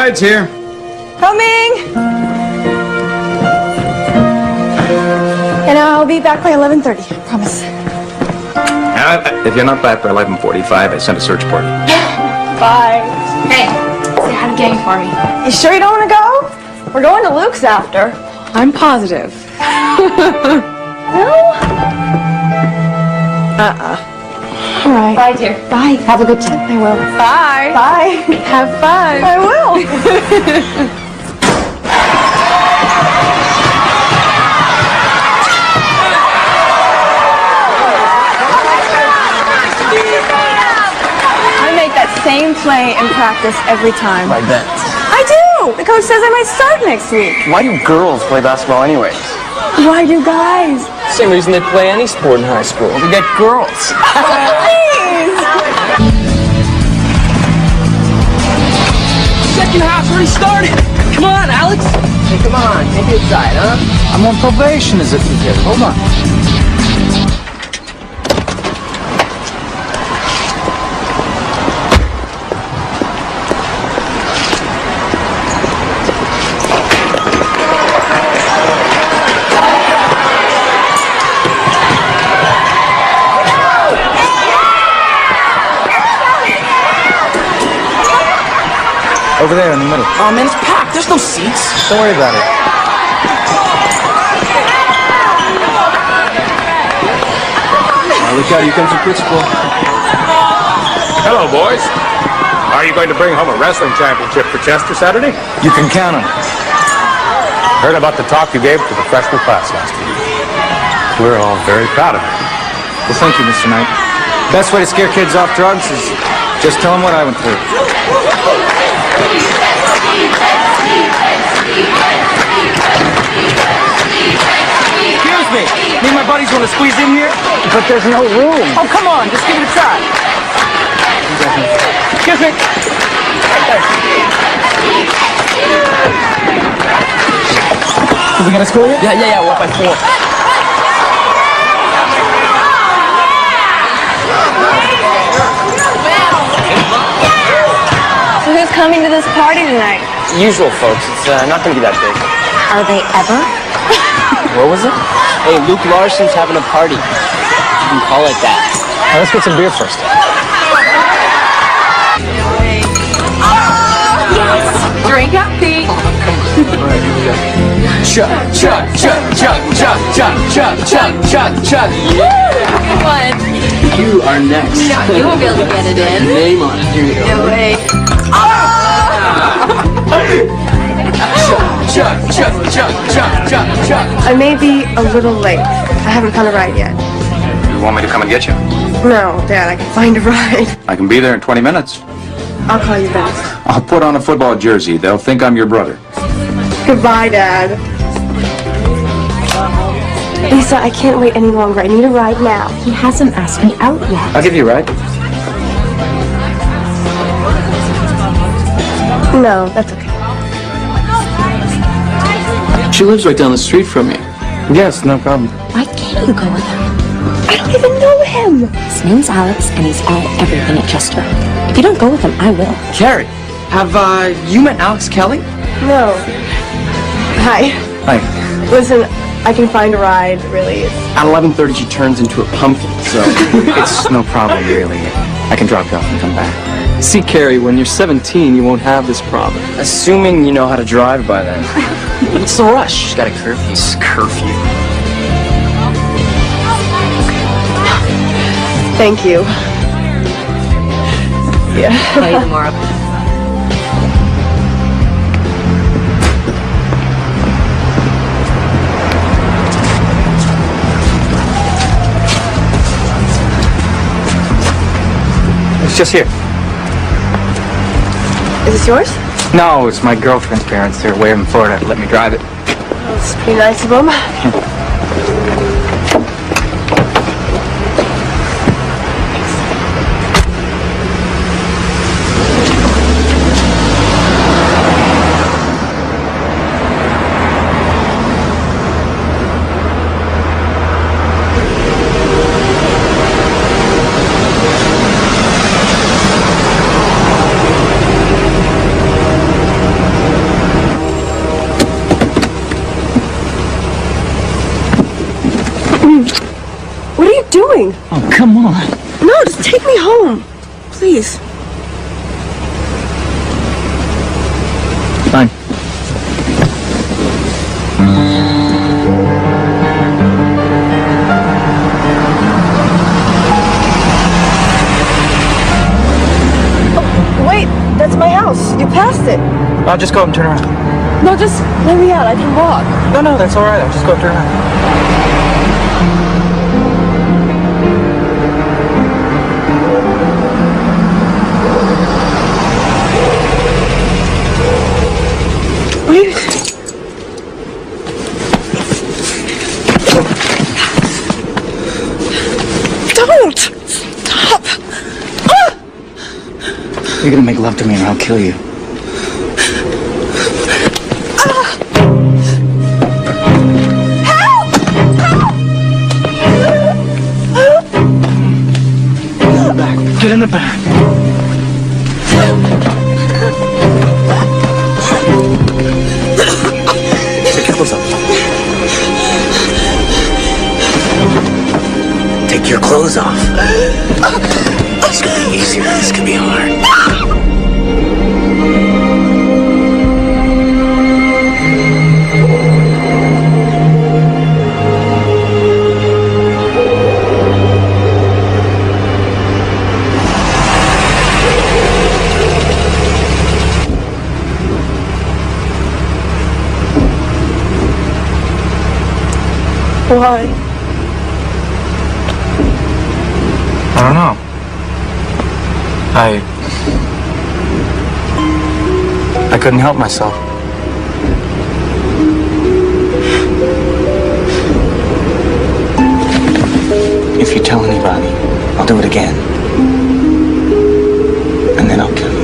ride's here. Coming! And I'll be back by 11:30, I promise. If you're not back by 11:45, I send a search party. Bye. Hey, say hi to Gang for me. You sure you don't want to go? We're going to Luke's after. I'm positive. No? All right. Bye, dear. Bye. Have a good time. I will. Bye. Bye. Have fun. I will. I make that same play in practice every time. I bet. I do. The coach says I might start next week. Why do girls play basketball anyways? Why do guys? Same reason they play any sport in high school. To get girls. Please. Second half's already started. Come on, Alex. Hey, come on. Take it inside, huh? I'm on probation as if you did. Hold on. Over there in the middle. Oh, man, it's packed. There's no seats. Don't worry about it. Look out, here comes the principal. Hello, boys. Are you going to bring home a wrestling championship for Chester Saturday? You can count on it. Heard about the talk you gave to the freshman class last week. We're all very proud of you. Well, thank you, Mr. Knight. Best way to scare kids off drugs is just tell them what I went through. Excuse me. Me and my buddies want to squeeze in here? But there's no room. Oh, come on. Just give it a try. Excuse me. Did we get a score yet? Yeah, we're up by 4. So who's coming to this party tonight? Usual, folks. It's not going to be that big. Are they ever? What was it? Hey, Luke Larson's having a party. You can call it that. Now, let's get some beer first. Drink up, Pete. Chuck, chuck, chuck, chuck, chuck, chuck, chuck, chuck, chuck, chuck. Good one. You are next. No, you won't be able to get it in. Name on it. Here you go. No way. Chuck, chuck, chuck, chuck, chuck, chuck. I may be a little late. I haven't found a ride yet. You want me to come and get you? No, Dad, I can find a ride. I can be there in 20 minutes. I'll call you back. I'll put on a football jersey. They'll think I'm your brother. Goodbye, Dad. Lisa, I can't wait any longer. I need a ride now. He hasn't asked me out yet. I'll give you a ride. No, that's okay. She lives right down the street from me. Yes, no problem. Why can't you go with him? I don't even know him. His name's Alex, and he's all everything at Chester. If you don't go with him, I will. Carrie, have you met Alex Kelly? No. Hi. Hi. Listen, I can find a ride, really. At 11:30, she turns into a pumpkin, so... It's no problem, really. I can drop you off and come back. See, Carrie, when you're 17, you won't have this problem. Assuming you know how to drive by then. What's the rush? She's got a curfew. Curfew. Thank you. Yeah. Call you tomorrow. It's just here. Is this yours? No, it's my girlfriend's parents. They're way in Florida to let me drive it. It's pretty nice of them. What are you doing? Oh, come on. No, just take me home. Please. Fine. Wait, that's my house. You passed it. I'll just go up and turn around. No, just let me out. I can walk. No, that's all right. I'll just go up and turn around. Don't! Stop! You're gonna make love to me and I'll kill you. Get in the back. Take your clothes off. Take your clothes off. This could be easier. This could be hard. Why? I don't know. I couldn't help myself. If you tell anybody, I'll do it again. And then I'll kill you.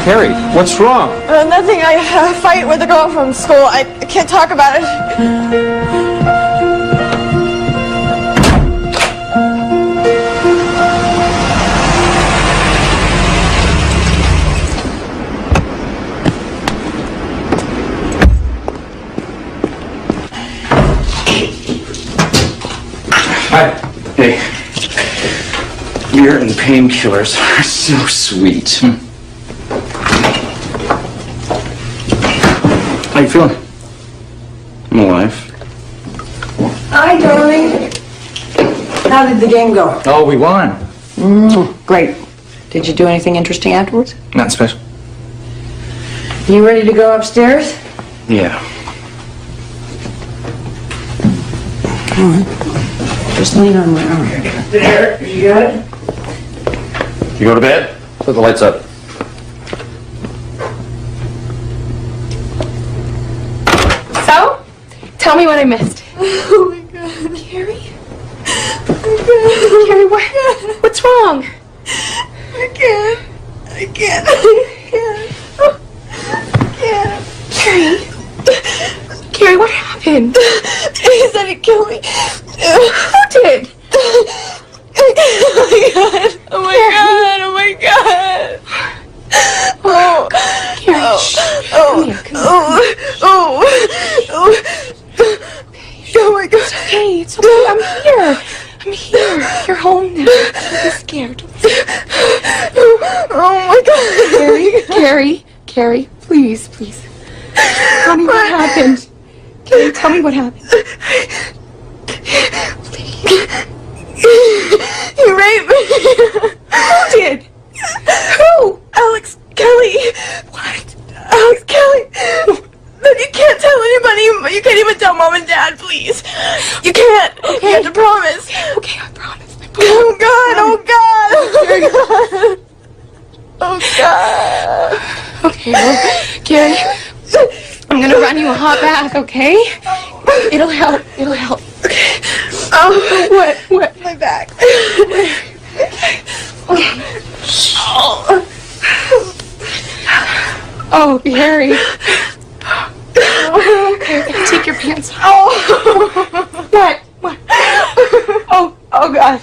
Carrie, what's wrong? Nothing. I had a fight with a girl from school. I can't talk about it. Hi. Hey. Beer and painkillers are so sweet. How you feeling? I'm alive. Hi, darling. How did the game go? Oh, we won. Great. Did you do anything interesting afterwards? Nothing special. You ready to go upstairs? Yeah. All right. Just lean on my arm. There, you got it? You go to bed? Put the lights up. So, tell me what I missed. Oh my God. Carrie? Oh Carrie, what's wrong? I can't. Carrie, what happened? He said he'd kill me. Who did? Oh my God. Oh my God. Oh. Carrie, Oh. Oh my God. it's okay, I'm here. You're home now. Don't be scared. Oh my God. Carrie, please. Tell me what happened. Carrie, tell me what happened. He raped me. Who did? Who? Alex Kelly. What? Alex Kelly. But you can't tell anybody. You can't even tell Mom and Dad, please. You can't. Okay. You have to promise. Okay, I promise. Oh God. Oh God. Oh God. Okay, well, Carrie, I'm gonna run you a hot bath, okay? It'll help. It'll help. Okay. What? My back. Oh, Harry. Okay, take your pants off. Oh. What? Oh God.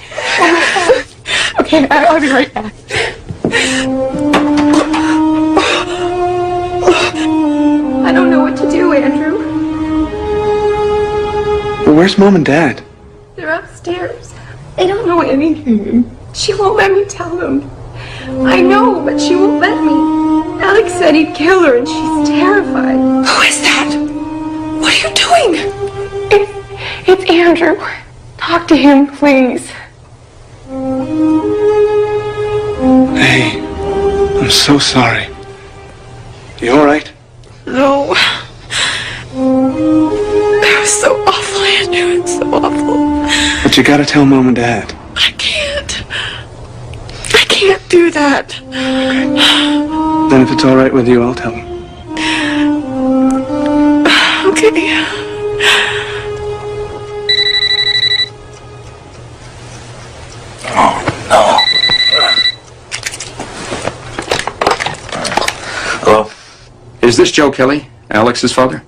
Okay, I'll be right back. I don't know what to do, Andrew. Well, where's Mom and Dad? They're upstairs. They don't know anything. She won't let me tell them. I know, but she won't let me. Alex said he'd kill her, and she's terrified. Who is that? What are you doing? It's Andrew. Talk to him, please. Hey, I'm so sorry. You all right? No. That was so awful, Andrew. It's so awful. But you gotta tell Mom and Dad. I can't. I can't do that. Then if it's all right with you, I'll tell them. Okay. Hello? Is this Joe Kelly, Alex's father?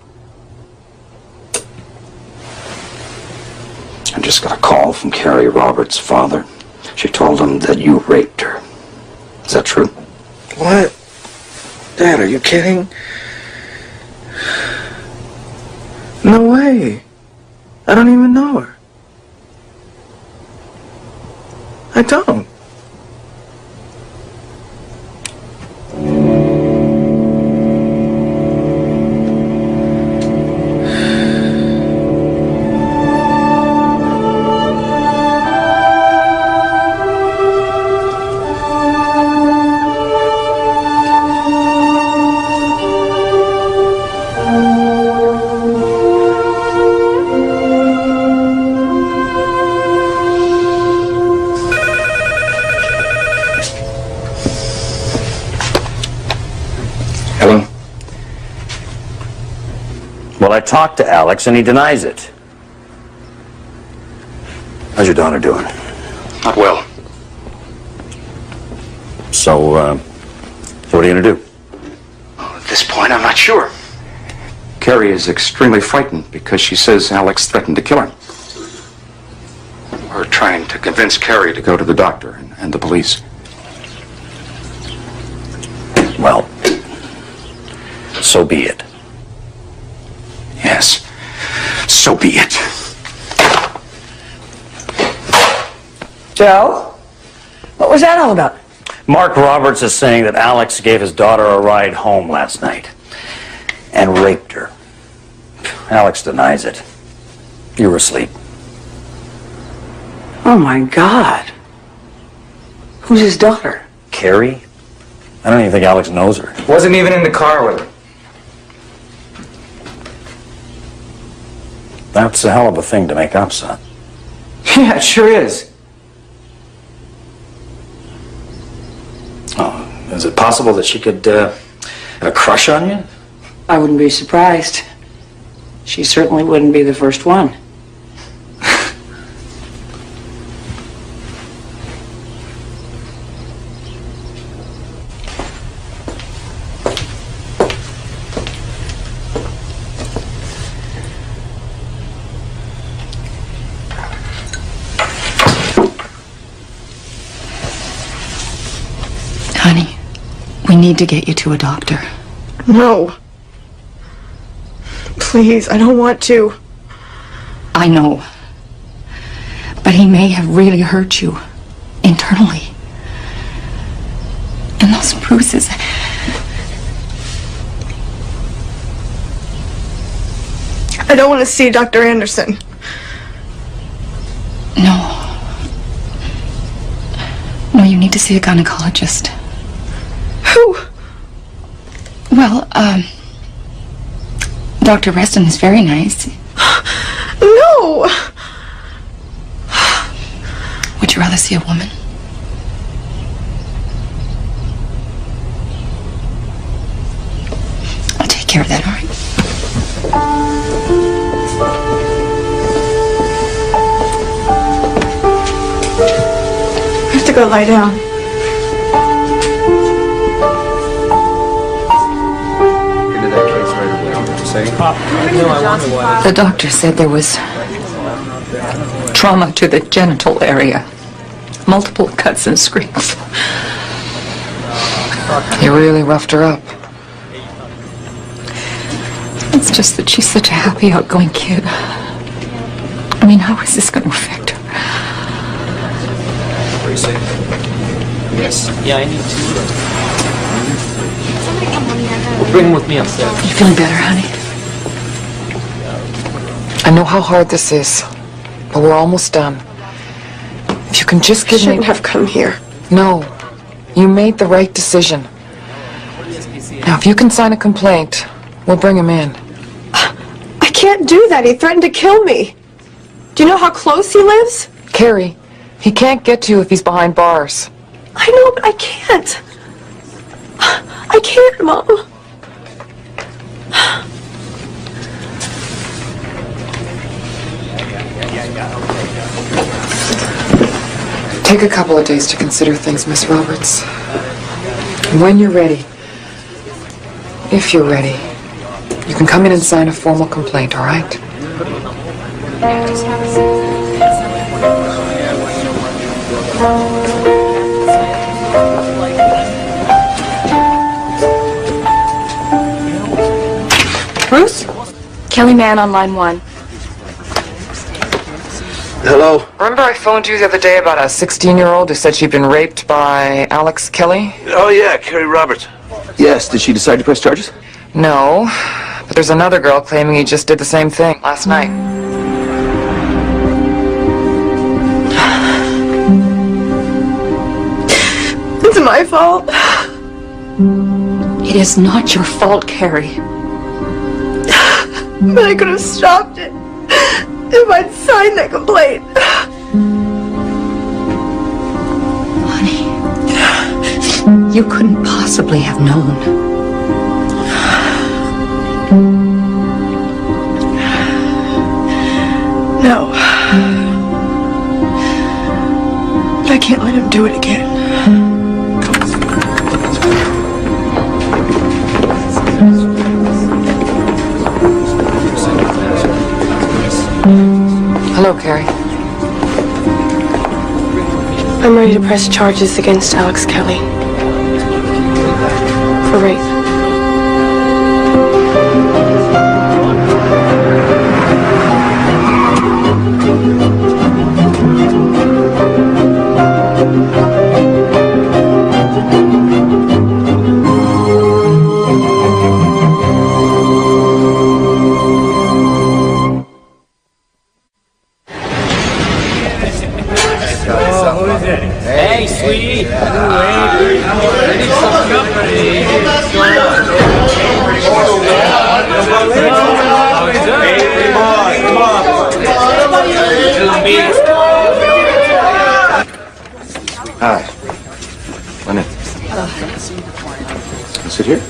I just got a call from Carrie Roberts' father. She told him that you raped her. Is that true? What? Dad, are you kidding? No way. I don't even know her. I don't. Helen? Well, I talked to Alex and he denies it. How's your daughter doing? Not well. So, what are you gonna do? At this point, I'm not sure. Carrie is extremely frightened because she says Alex threatened to kill her. We're trying to convince Carrie to go to the doctor and the police. Well, so be it. Yes, so be it. Joe? What was that all about? Mark Roberts is saying that Alex gave his daughter a ride home last night and raped her. Alex denies it. You were asleep. Oh my God. Who's his daughter? Carrie? I don't even think Alex knows her. Wasn't even in the car with her. That's a hell of a thing to make up, son. Yeah, it sure is. Oh, is it possible that she could have a crush on you? I wouldn't be surprised. She certainly wouldn't be the first one. Honey, we need to get you to a doctor. No. Please, I don't want to. I know. But he may have really hurt you. Internally. And those bruises. I don't want to see Dr. Anderson. No. No, you need to see a gynecologist. Who? Well, Dr. Reston is very nice. No! Would you rather see a woman? I'll take care of that, all right? go lie down. The doctor said there was trauma to the genital area. Multiple cuts and scrapes. You really roughed her up. It's just that she's such a happy, outgoing kid. I mean, how is this going to affect her? Yes. Yeah, I need to. Bring him with me upstairs. You feeling better, honey? I know how hard this is, but we're almost done. If you can just give me... Shouldn't have come here. No. You made the right decision. Now, if you can sign a complaint, we'll bring him in. I can't do that. He threatened to kill me. Do you know how close he lives? Carrie, he can't get to you if he's behind bars. I know, but I can't. I can't, Mom. Take a couple of days to consider things, Miss Roberts. When you're ready, if you're ready, you can come in and sign a formal complaint, all right? Bruce? Kelly Mann on line 1. Hello? Remember I phoned you the other day about a 16-year-old who said she'd been raped by Alex Kelly? Oh, yeah, Carrie Roberts. Yes, did she decide to press charges? No, but there's another girl claiming he just did the same thing last night. It's my fault. It is not your fault, Carrie. But I could have stopped it if I'd signed that complaint. Honey, you couldn't possibly have known. No. But I can't let him do it again. Hello, Carrie. I'm ready to press charges against Alex Kelly for rape. Hey, sweetie. I need some company. Hi. Lenny. Sit here.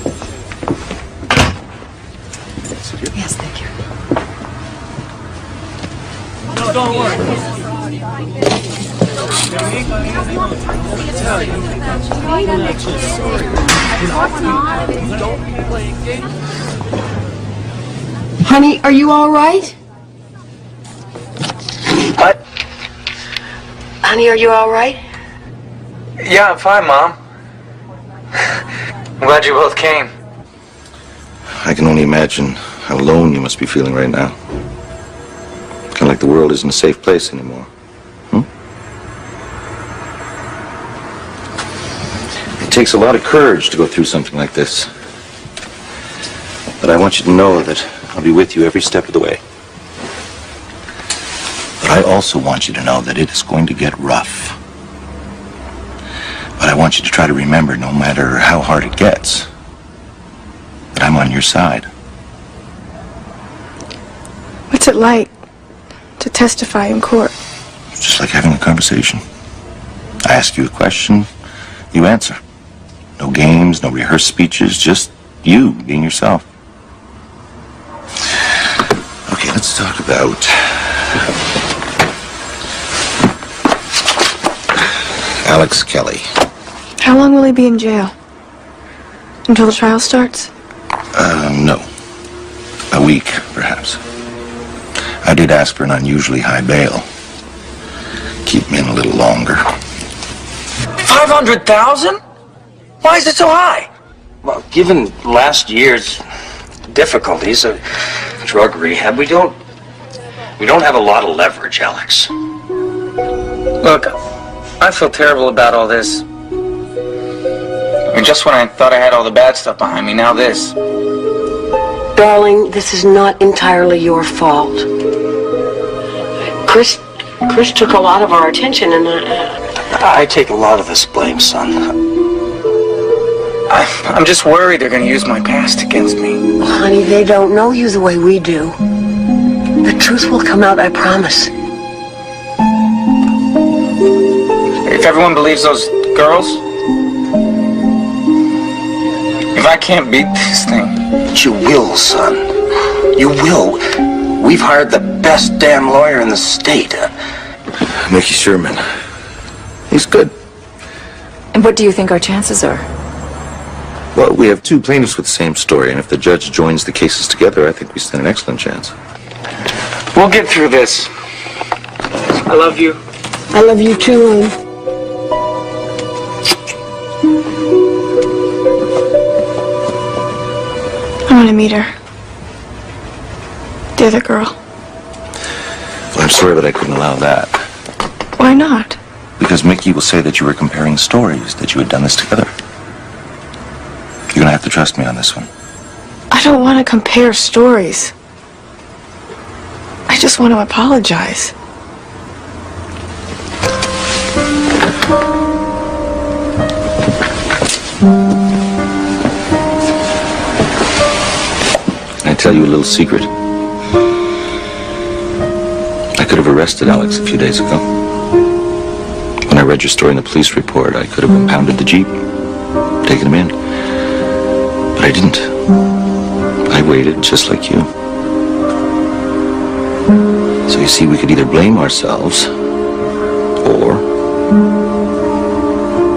Sit here. Yes, thank you. No, don't worry. Honey, are you all right? What? Honey, are you all right? Yeah, I'm fine, Mom. I'm glad you both came. I can only imagine how alone you must be feeling right now. Kind of like the world isn't a safe place anymore. It takes a lot of courage to go through something like this. But I want you to know that I'll be with you every step of the way. But I also want you to know that it is going to get rough. But I want you to try to remember, no matter how hard it gets, that I'm on your side. What's it like to testify in court? It's just like having a conversation. I ask you a question, you answer. No games, no rehearsed speeches, just you being yourself. Okay, let's talk about Alex Kelly. How long will he be in jail? Until the trial starts? No. A week, perhaps. I did ask for an unusually high bail. Keep me in a little longer. 500,000? Why is it so high? Well, given last year's difficulties of drug rehab, we don't have a lot of leverage, Alex. Look, I feel terrible about all this. I mean, just when I thought I had all the bad stuff behind me, now this. Darling, this is not entirely your fault. Chris took a lot of our attention, and I take a lot of this blame, son. I'm just worried they're going to use my past against me. well, honey, they don't know you the way we do. The truth will come out, I promise. If everyone believes those girls, if I can't beat this thing. But you will, son. You will. We've hired the best damn lawyer in the state. Mickey Sherman. He's good. And what do you think our chances are? Well, we have two plaintiffs with the same story, and if the judge joins the cases together, I think we stand an excellent chance. We'll get through this. I love you. I love you too, hon. I want to meet her. The other girl. Well, I'm sorry, but I couldn't allow that. Why not? Because Mickey will say that you were comparing stories, that you had done this together. You're gonna have to trust me on this one. I don't want to compare stories. I just want to apologize. Can I tell you a little secret? I could have arrested Alex a few days ago. When I read your story in the police report, I could have impounded the Jeep, taken him in. But I didn't. I waited, just like you. So you see, we could either blame ourselves, or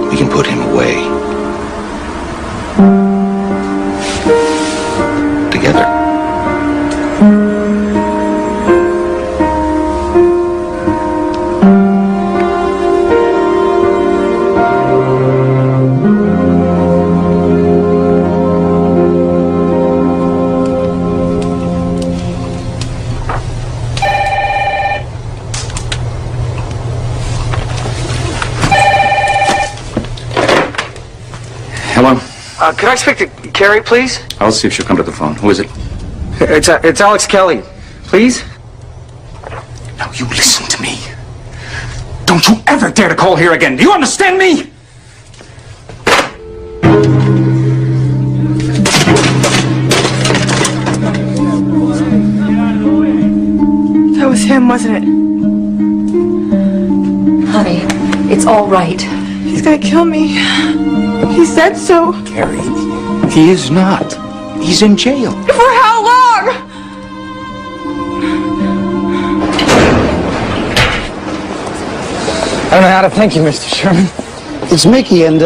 we can put him away. Together. Hello? Could I speak to Carrie, please? I'll see if she'll come to the phone. Who is it? It's Alex Kelly. Please? Now you listen to me. Don't you ever dare to call here again. Do you understand me? That was him, wasn't it? Honey, it's all right. He's gonna kill me. He said so. Carrie, he is not. He's in jail. For how long? I don't know how to thank you, Mr. Sherman. It's Mickey, and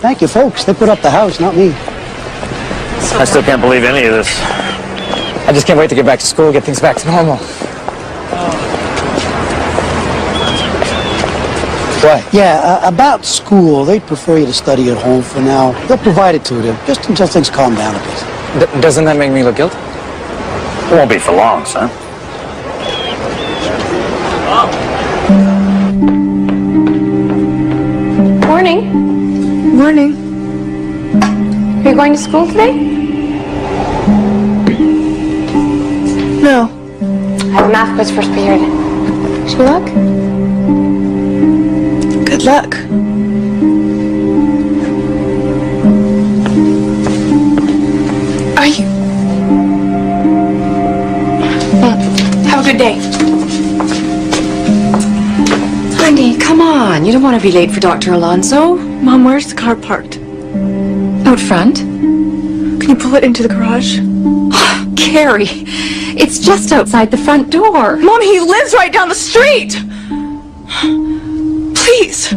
thank you, folks. They put up the house, not me. I still can't believe any of this. I just can't wait to get back to school, get things back to normal. What? Yeah, about school, they'd prefer you to study at home for now. They'll provide it to you, just until things calm down a bit. Doesn't that make me look guilty? It won't be for long, son. Morning. Morning. Are you going to school today? No. I have a math quiz first period. Wish me luck. Good luck. Are you... Have a good day. Honey, come on. You don't want to be late for Dr. Alonso. Mom, where's the car parked? Out front. Can you pull it into the garage? Carrie, it's just outside the front door. Mom, he lives right down the street! Please.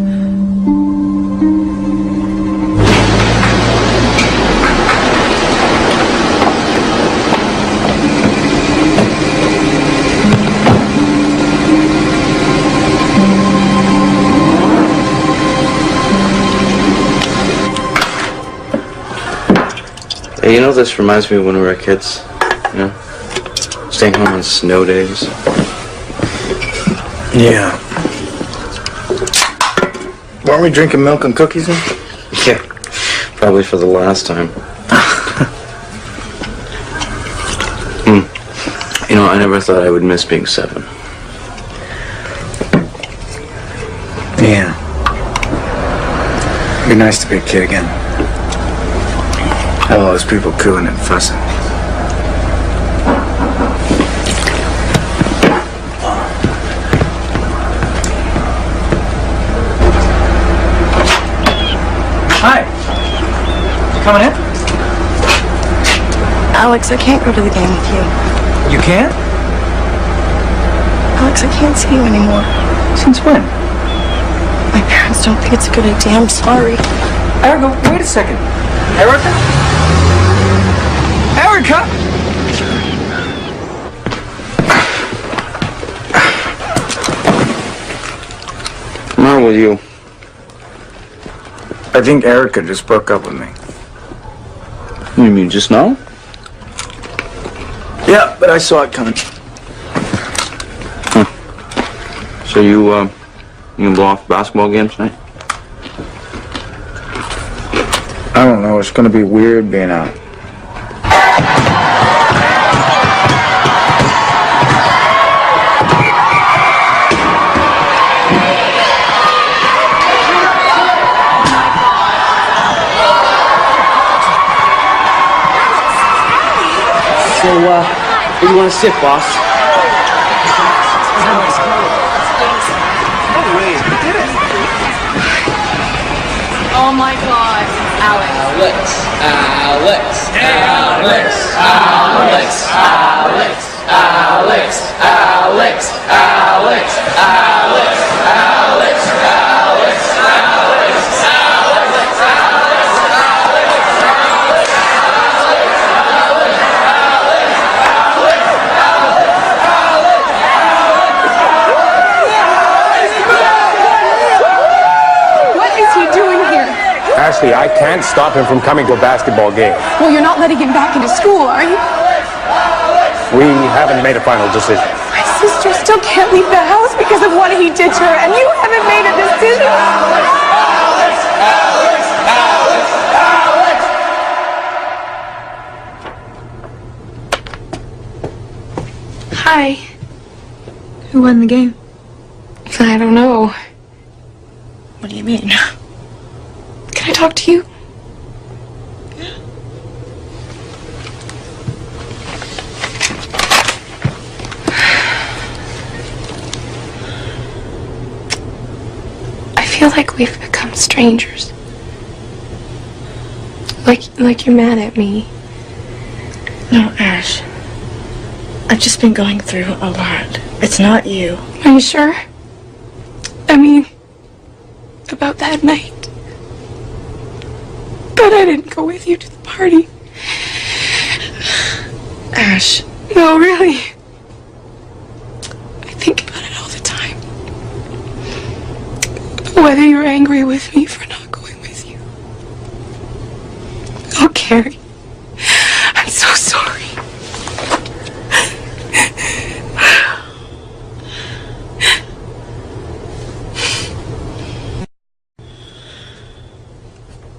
Hey, you know, this reminds me of when we were kids. You know? Staying home on snow days. Yeah. Weren't we drinking milk and cookies then? Yeah. Probably for the last time. You know, I never thought I would miss being 7. Yeah. It'd be nice to be a kid again. Have all those people cooing and fussing. Hi. You coming in? Alex, I can't go to the game with you. You can't? Alex, I can't see you anymore. Since when? My parents don't think it's a good idea. I'm sorry. Erica, wait a second. Erica? Erica! What's wrong with you? I think Erica just broke up with me. You mean just now? Yeah, but I saw it coming. So you gonna blow off the basketball game tonight? I don't know. It's gonna be weird being out. So, where do you want to sit, boss? Oh my God, Alex. Ashley, I can't stop him from coming to a basketball game. Well, you're not letting him back into school, are you? We haven't made a final decision. My sister still can't leave the house because of what he did to her, and you haven't made a decision. Hi. Who won the game? I don't know. What do you mean? Can I talk to you? I feel like we've become strangers. Like you're mad at me. No, Ash. I've just been going through a lot. It's not you. Are you sure? I mean, about that night. But I didn't go with you to the party. Ash. No, really. I think about it all the time. Whether you're angry with me for not going with you. Oh, Carrie. I'm so sorry.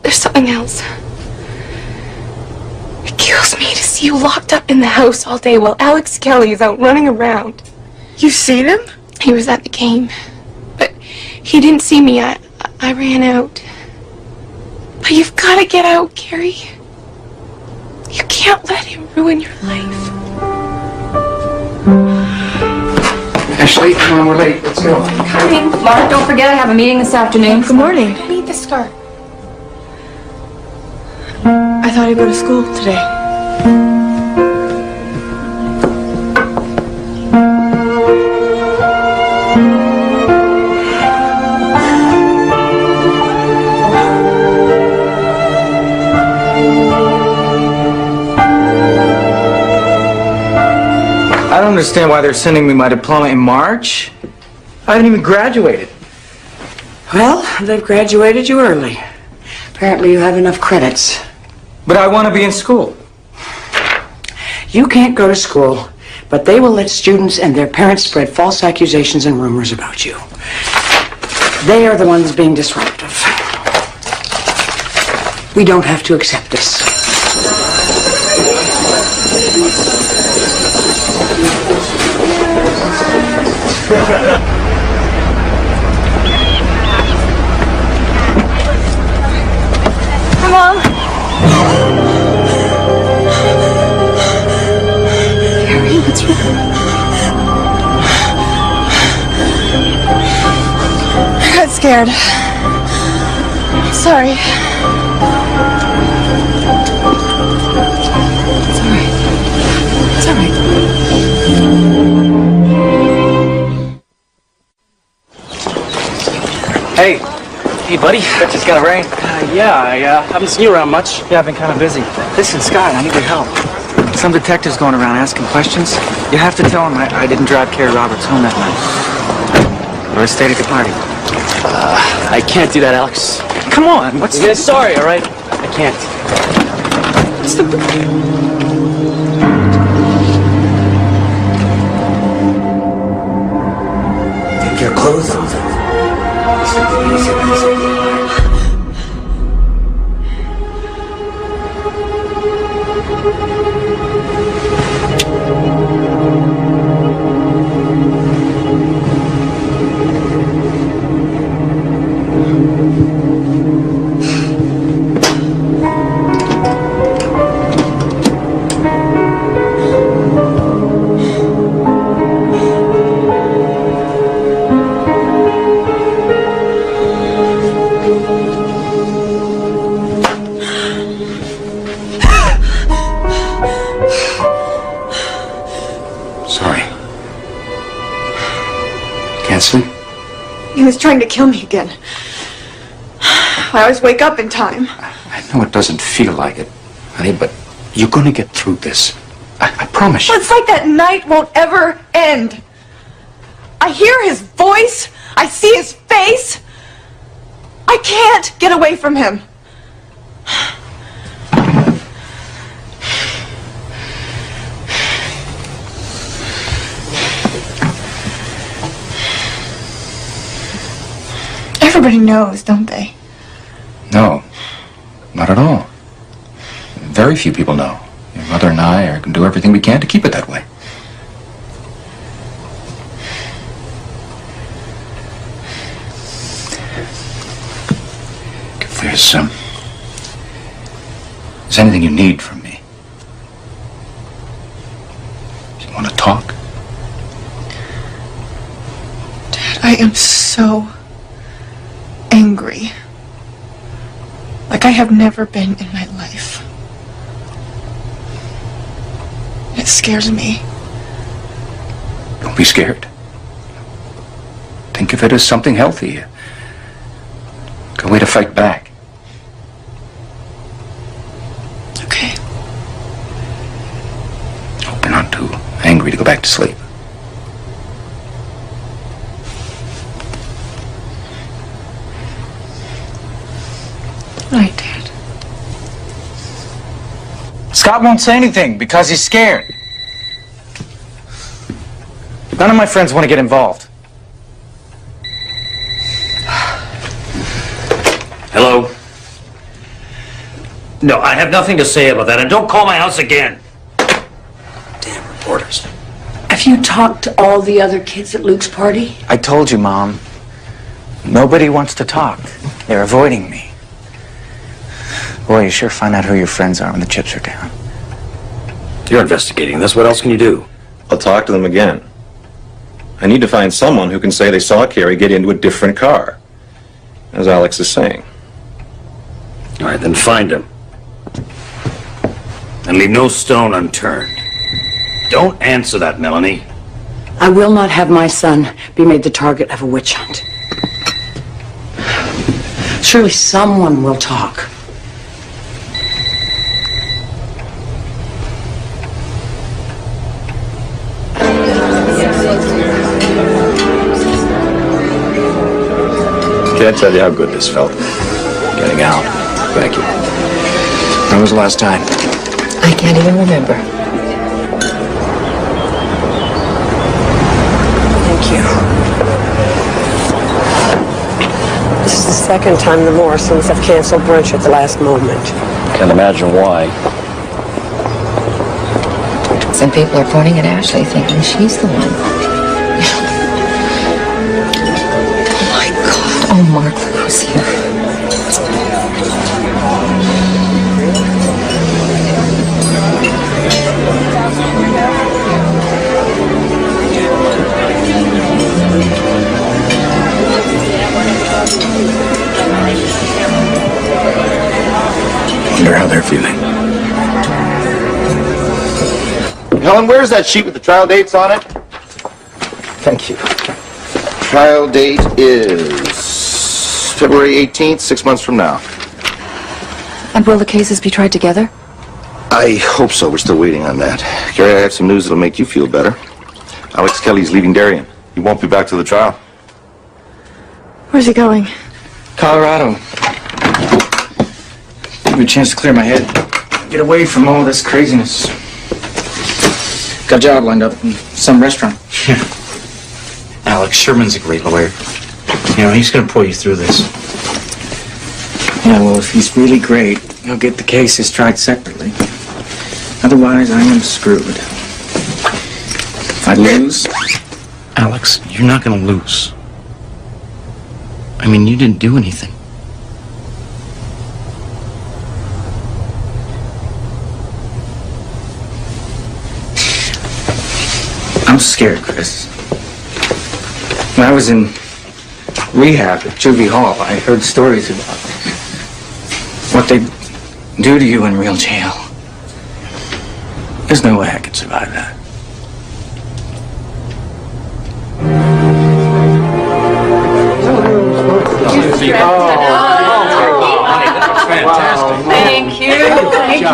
There's something else. It kills me to see you locked up in the house all day while Alex Kelly is out running around. You seen him? He was at the game. But he didn't see me. I ran out. But you've got to get out, Carrie. You can't let him ruin your life. Ashley, come on, we're late. Let's go. Coming. Mark, don't forget I have a meeting this afternoon. Good morning. I need the scarf. I thought I'd go to school today. I don't understand why they're sending me my diploma in March. I haven't even graduated. Well, they've graduated you early. Apparently you have enough credits. But I want to be in school. You can't go to school, but they will let students and their parents spread false accusations and rumors about you. They are the ones being disruptive. We don't have to accept this. Mom. Carrie, what's wrong? I got scared. Sorry. It's all right. It's all right. Hey. Hey, buddy. Bet it's gonna rain. Yeah, I haven't seen you around much. Yeah, I've been kind of busy. Listen, Scott, I need your help. Some detectives going around asking questions. You have to tell them I didn't drive Carrie Roberts home that night. Or I stayed at the party. I can't do that, Alex. Come on. What's the... Sorry, all right? I can't. What's the... Take your clothes off. He was trying to kill me again. I always wake up in time. I know it doesn't feel like it, honey, but you're going to get through this. I promise you. Well, it's like that night won't ever end. I hear his voice. I see his face. I can't get away from him. Everybody knows, don't they? No, not at all. Very few people know. Your mother and I are going to do everything we can to keep it that way. If there's anything you need from me, if you want to talk. Dad, I am so angry. Like I have never been in my life. It scares me. Don't be scared. Think of it as something healthy. A way to fight back. Okay. Hope you're not too angry to go back to sleep. Right, Dad. Scott won't say anything because he's scared. None of my friends want to get involved. Hello? No, I have nothing to say about that, and don't call my house again. Damn reporters. Have you talked to all the other kids at Luke's party? I told you, Mom. Nobody wants to talk. They're avoiding me. Boy, you sure find out who your friends are when the chips are down. You're investigating this. What else can you do? I'll talk to them again. I need to find someone who can say they saw Carrie get into a different car, as Alex is saying. All right, then find him. And leave no stone unturned. Don't answer that, Melanie. I will not have my son be made the target of a witch hunt. Surely someone will talk. Can't tell you how good this felt. Getting out. Thank you. When was the last time? I can't even remember. second time the Morrisons have canceled brunch at the last moment. Can't imagine why. Some people are pointing at Ashley thinking she's the one. Oh my God. Oh, Mark, look who's here. Wonder how they're feeling. Helen, where's that sheet with the trial dates on it? Thank you. Trial date is February 18th, 6 months from now. And will the cases be tried together? I hope so. We're still waiting on that. Gary, I have some news that'll make you feel better. Alex Kelly's leaving Darien. He won't be back to the trial. Where's he going? Colorado. Give me a chance to clear my head. Get away from all this craziness. Got a job lined up in some restaurant. Alex, Sherman's a great lawyer. You know, he's gonna pull you through this. Yeah, well, if he's really great, he'll get the cases tried separately. Otherwise, I am screwed. If I lose... Alex, you're not gonna lose. I mean, you didn't do anything. I'm scared, Chris. When I was in rehab at Juvie Hall, I heard stories about what they do to you in real jail. There's no way I could survive that. Thank you. Thank you.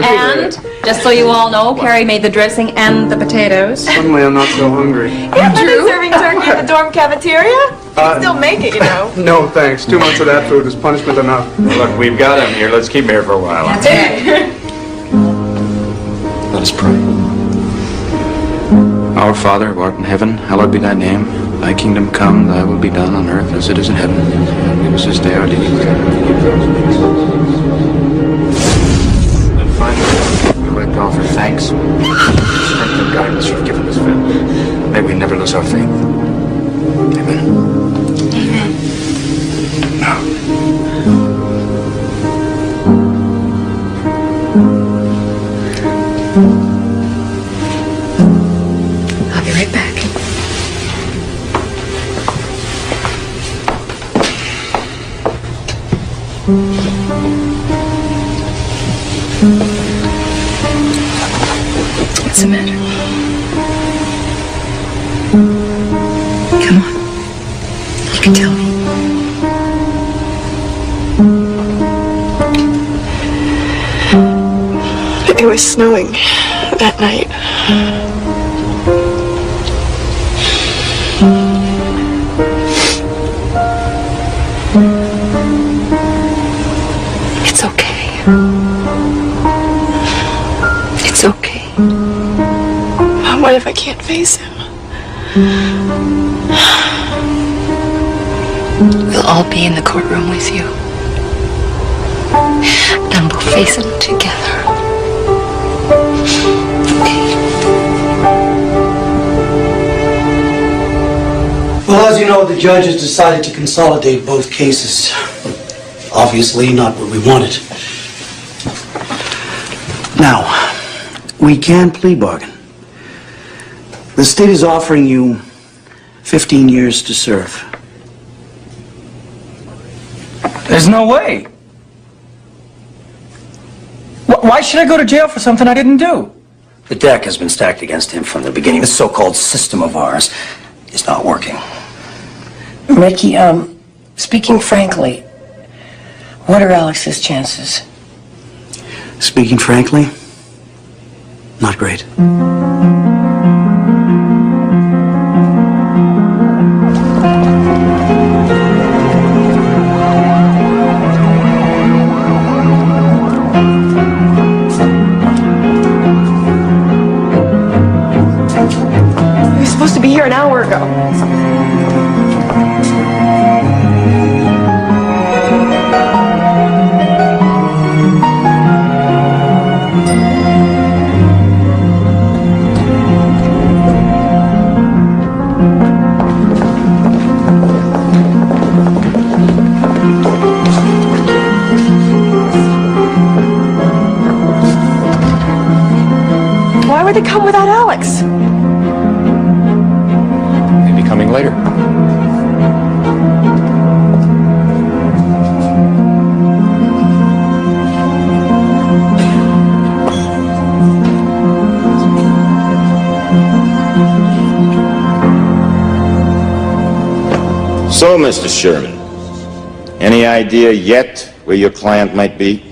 And just so you all know, Carrie made the dressing and the potatoes. Suddenly I'm not so hungry. Yeah, Drew. Serving turkey in the dorm cafeteria? You can still make it, you know. No, thanks. 2 months of that food is punishment enough. Well, look, we've got him here. Let's keep him here for a while. That's right. Let us pray. Our Father, who art in heaven, hallowed be thy name. Thy kingdom come, thy will be done on earth as it is in heaven. Give us this day our daily bread. And finally, we would like to offer thanks for the strength and guidance you've given us, Phil. May we never lose our faith. Amen. Amen. I'll be right back. What's the matter? Come on. You can tell me. It was snowing that night. It's okay. It's okay. Mom, what if I can't face him? We'll all be in the courtroom with you. And we'll face him together. Well, as you know, the judge has decided to consolidate both cases. Obviously, not what we wanted. Now, we can plea bargain. The state is offering you 15 years to serve. There's no way. Why should I go to jail for something I didn't do? The deck has been stacked against him from the beginning. This so-called system of ours is not working. Ricky, speaking frankly, what are Alex's chances? Speaking frankly, not great. You were supposed to be here an hour ago. Why'd they come without Alex? Maybe coming later. So, Mr. Sherman, any idea yet where your client might be?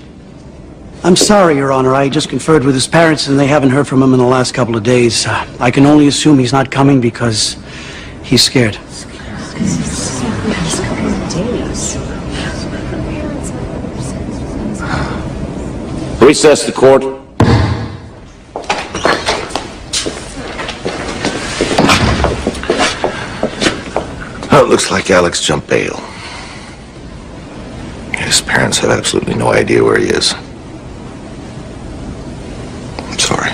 I'm sorry, Your Honor. I just conferred with his parents, and they haven't heard from him in the last couple of days. I can only assume he's not coming because he's scared. Recess the court. Well, it looks like Alex jumped bail. His parents have absolutely no idea where he is. I'm sorry.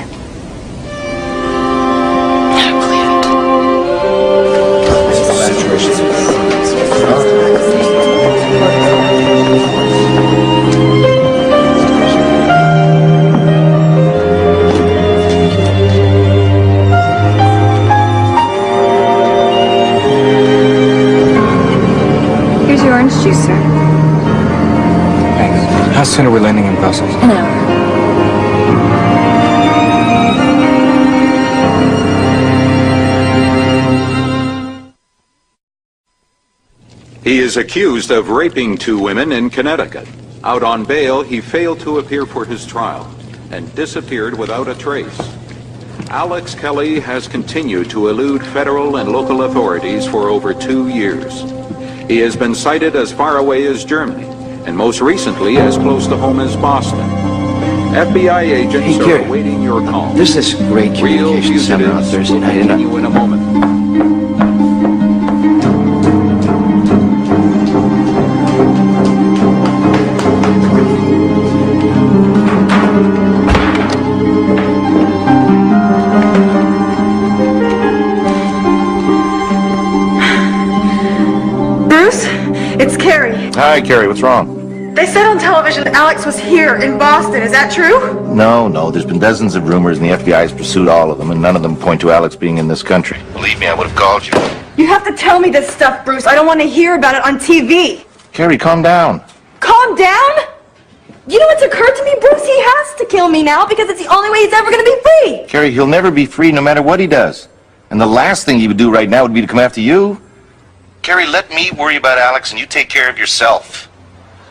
Here's your orange juice, sir. Thanks. How soon are we landing in Brussels? An hour. He is accused of raping 2 women in Connecticut. Out on bail, he failed to appear for his trial and disappeared without a trace. Alex Kelly has continued to elude federal and local authorities for over 2 years. He has been cited as far away as Germany, and most recently as close to home as Boston. FBI agents are awaiting your call. There's this great communication seminar on Thursday night. Continue in a moment. Bruce, it's Carrie. Hi, Carrie, what's wrong? They said on television that Alex was here in Boston. Is that true? No, there's been dozens of rumors and the FBI has pursued all of them, and none of them point to Alex being in this country. Believe me, I would have called you. You have to tell me this stuff, Bruce. I don't want to hear about it on TV. Carrie, calm down. Calm down? You know what's occurred to me, Bruce? He has to kill me now because it's the only way he's ever going to be free. Carrie, he'll never be free no matter what he does. And the last thing he would do right now would be to come after you. Carrie, let me worry about Alex and you take care of yourself.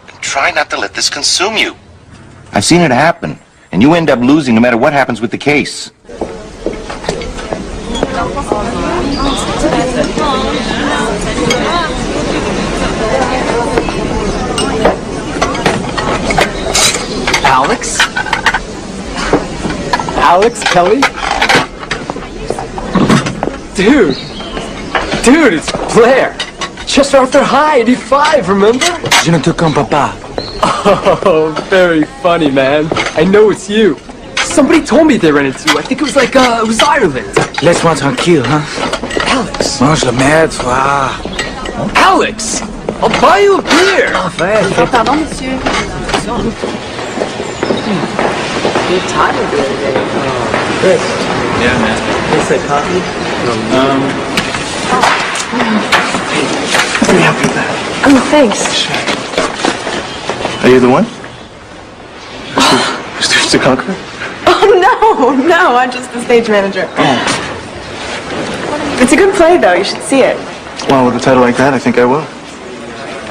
And try not to let this consume you. I've seen it happen, and you end up losing no matter what happens with the case. Alex? Alex Kelly? Dude, it's Blair. Just Arthur High, 85, remember? Je ne te comprends pas. Oh, very funny, man. I know it's you. Somebody told me they ran into you. I think it was like, it was Ireland. Laisse-moi tranquille, huh? Alex. Mange la merde, toi. Alex! I'll buy you a beer. Pardon, monsieur. Good timing the other day. Chris. Yeah, man. What's that coffee? Let me help you with that. Oh, thanks. Are you the one? Mr. Conqueror? Oh, no, I'm just the stage manager. It's a good play, though. You should see it. Well, with a title like that, I think I will.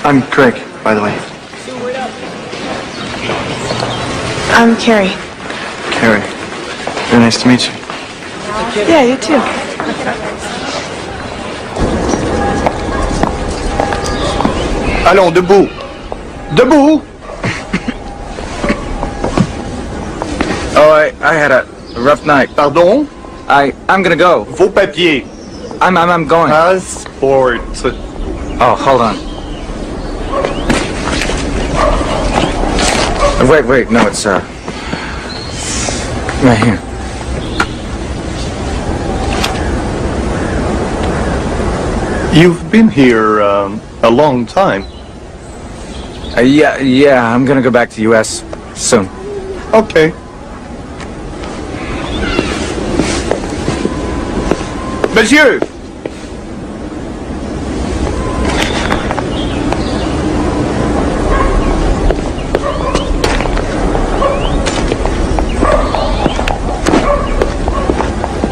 I'm Craig, by the way. I'm Carrie. Carrie. Very nice to meet you. Yeah, you too. Allons, debout. Debout! Oh, I had a rough night. Pardon? I'm gonna go. Vos papiers. I'm going. Passport. Oh, hold on. Wait, no, it's, right here. You've been here a long time. Yeah, I'm gonna go back to U.S. soon. Okay. Monsieur!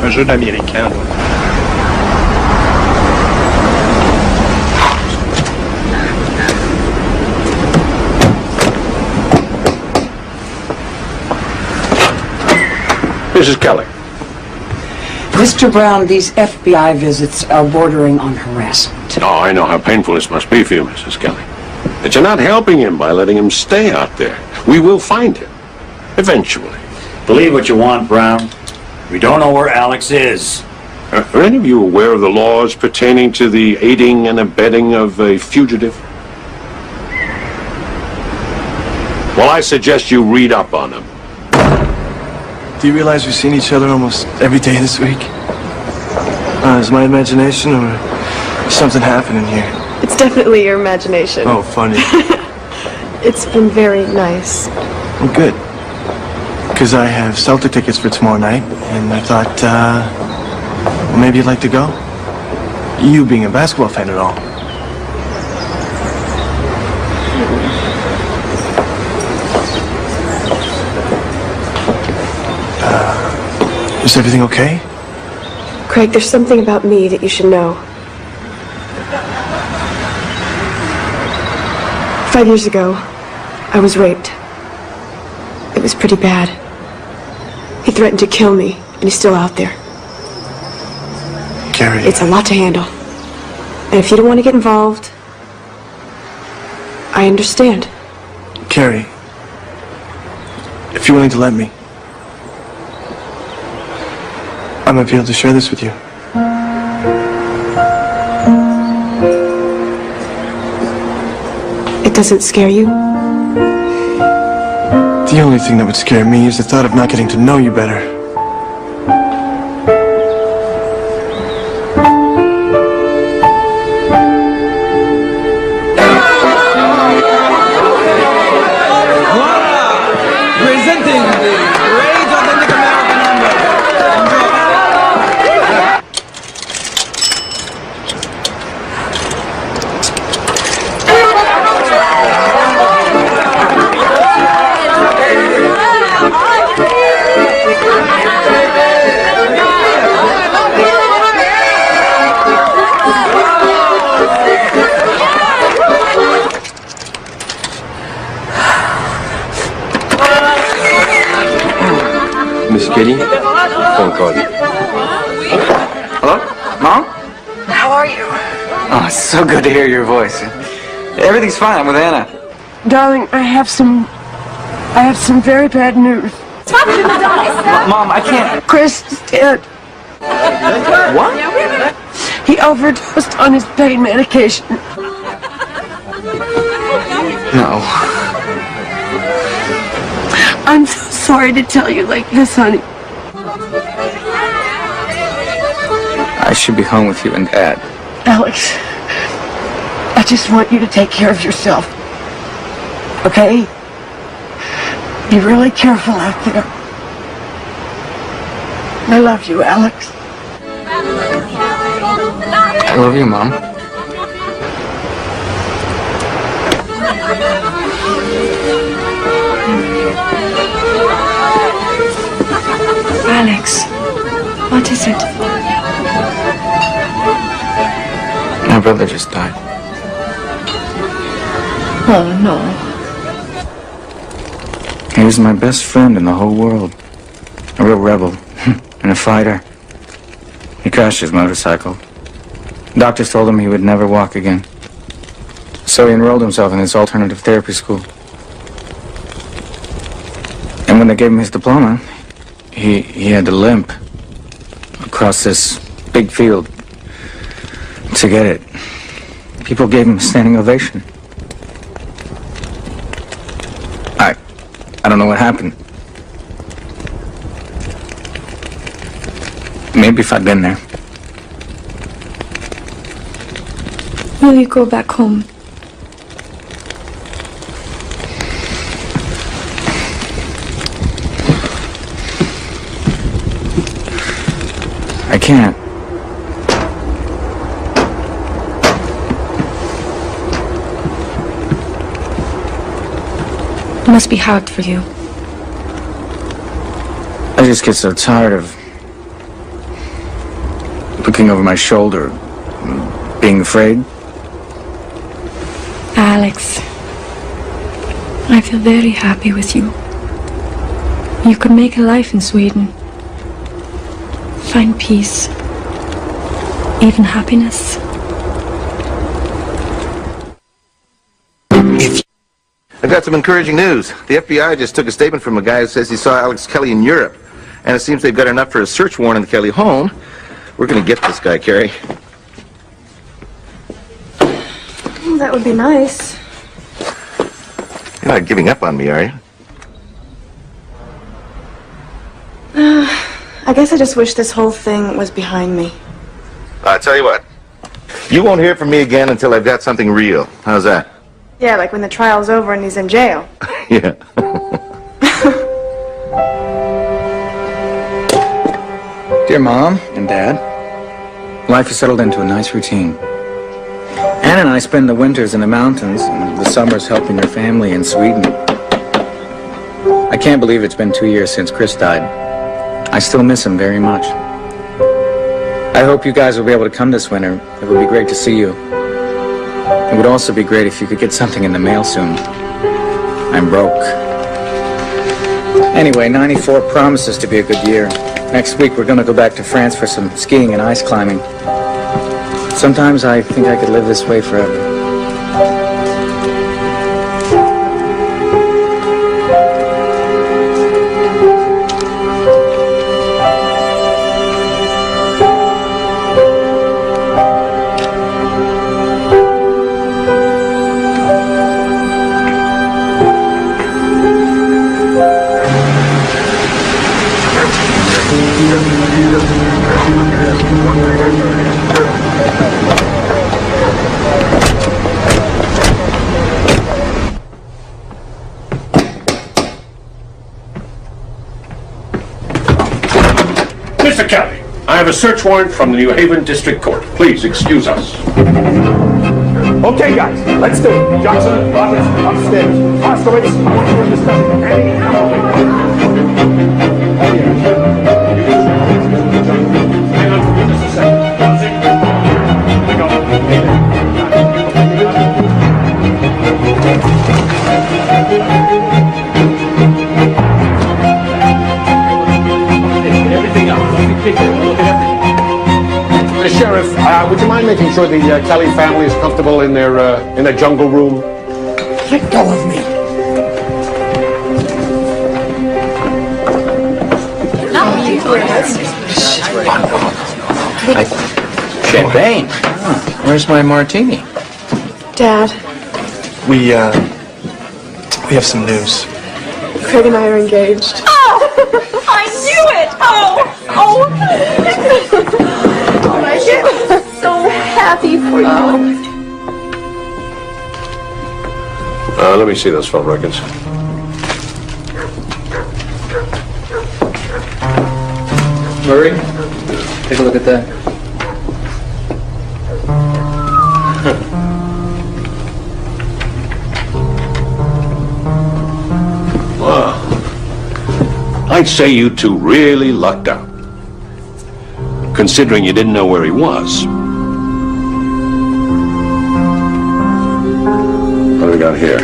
Un jeune américain. Mrs. Kelly. Mr. Brown, these FBI visits are bordering on harassment. Oh, I know how painful this must be for you, Mrs. Kelly. But you're not helping him by letting him stay out there. We will find him. Eventually. Believe what you want, Brown. We don't know where Alex is. Are any of you aware of the laws pertaining to the aiding and abetting of a fugitive? Well, I suggest you read up on them. Do you realize we've seen each other almost every day this week? Is my imagination or something happening here? It's definitely your imagination. Oh, funny. It's been very nice. Well, good. Because I have Celtic tickets for tomorrow night, and I thought, well, maybe you'd like to go? You being a basketball fan at all. Is everything okay? Craig, there's something about me that you should know. 5 years ago, I was raped. It was pretty bad. He threatened to kill me, and he's still out there. Carrie. It's a lot to handle. And if you don't want to get involved, I understand. Carrie, if you're willing to let me, I might be able to share this with you. It doesn't scare you? The only thing that would scare me is the thought of not getting to know you better. Presenting the great authentic American Miss Kitty? Phone call. Hello? Mom? How are you? Oh, it's so good to hear your voice. Everything's fine. I'm with Anna. Darling, I have some very bad news. Mom, I can't. Chris is dead. What? He overdosed on his pain medication. No. I'm so sorry to tell you like this, honey. I should be home with you and Dad. Alex, I just want you to take care of yourself. Okay? Be really careful out there. I love you, Alex. I love you, Mom. Alex, what is it? My brother just died. Oh, no. He was my best friend in the whole world. A real rebel and a fighter. He crashed his motorcycle. Doctors told him he would never walk again. So he enrolled himself in this alternative therapy school. And when they gave him his diploma, he had to limp across this big field to get it. People gave him a standing ovation. I don't know what happened. Maybe if I'd been there. Will you go back home? I can't. It must be hard for you. I just get so tired of looking over my shoulder, being afraid. Alex, I feel very happy with you. You could make a life in Sweden. Find peace. Even happiness. I've got some encouraging news. The FBI just took a statement from a guy who says he saw Alex Kelly in Europe. And it seems they've got enough for a search warrant in the Kelly home. We're going to get this guy, Carrie. Well, that would be nice. You're not giving up on me, are you? I guess I just wish this whole thing was behind me. I'll tell you what. You won't hear from me again until I've got something real. How's that? Yeah, like when the trial's over and he's in jail. Yeah. Dear Mom and Dad, life has settled into a nice routine. Anne and I spend the winters in the mountains and the summers helping her family in Sweden. I can't believe it's been 2 years since Chris died. I still miss him very much. I hope you guys will be able to come this winter. It would be great to see you. It would also be great if you could get something in the mail soon. I'm broke. Anyway, 94 promises to be a good year. Next week we're going to go back to France for some skiing and ice climbing. Sometimes I think I could live this way forever. Mr. Kelly, I have a search warrant from the New Haven District Court. Please excuse us. Okay, guys, let's do it. Johnson, Roberts, upstairs. Moskowitz, I want you to discuss any Hang on for just a second. Johnson, we go. Everything else. Look at everything. Sheriff, would you mind making sure the Kelly family is comfortable in their jungle room? Let go of me. Champagne? Where's my martini? Dad, We have some news. Craig and I are engaged. Oh! I knew it! Oh! I'm so happy for you. Let me see those phone records. Murray, take a look at that. Wow. I'd say you two really lucked out, considering you didn't know where he was. What do we got here?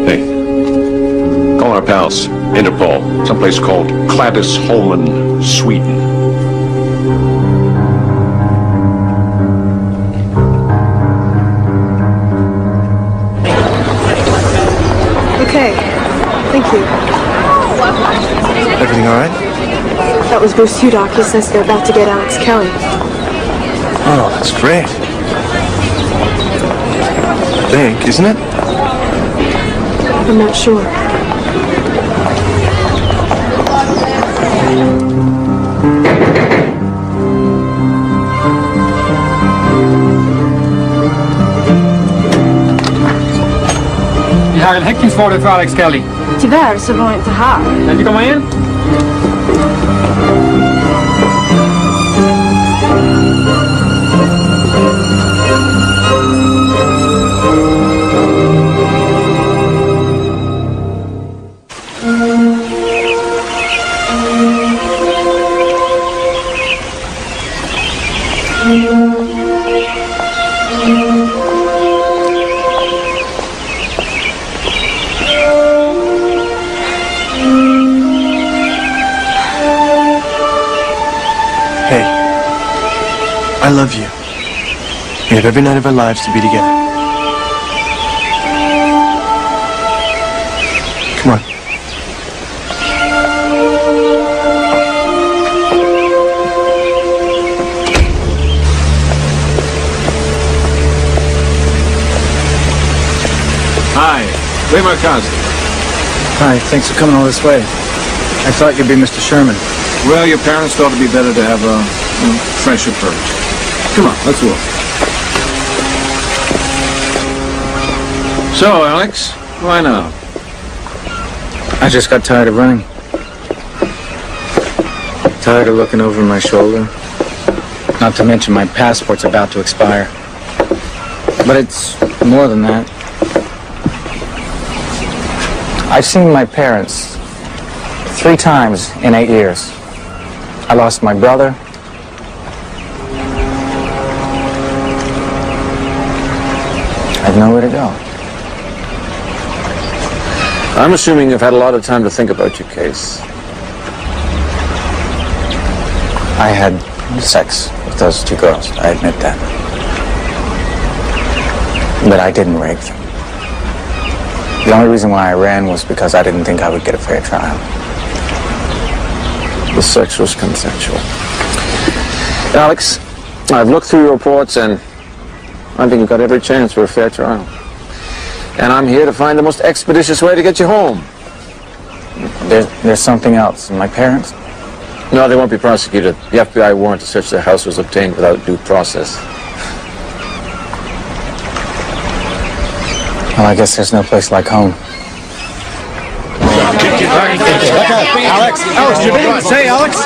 Hey, call our pals, Interpol, someplace called Kladisholmen, Sweden. Okay, thank you. Everything all right? That was Bruce Hudock. He says they're about to get Alex Kelly. Oh, that's great. I think, isn't it? I'm not sure. Vi har en häktningsorder för Alex Kelly. Tyvärr så var jag inte här. Kan du komma in? I love you. We have every night of our lives to be together. Come on. Hi, Lee Markowski. Hi, thanks for coming all this way. I thought you'd be Mr. Sherman. Well, your parents thought it'd be better to have a fresh approach. Come on, let's walk. So, Alex, why now? I just got tired of running. Tired of looking over my shoulder. Not to mention my passport's about to expire. But it's more than that. I've seen my parents 3 times in 8 years. I lost my brother. I have nowhere to go. I'm assuming you've had a lot of time to think about your case. I had sex with those 2 girls, I admit that. But I didn't rape them. The only reason why I ran was because I didn't think I would get a fair trial. The sex was consensual. Alex, I've looked through your reports and I think you've got every chance for a fair trial. And I'm here to find the most expeditious way to get you home. There's something else. My parents? No, they won't be prosecuted. The FBI warrant to search their house was obtained without due process. Well, I guess there's no place like home. Alex, you're going to say, Alex?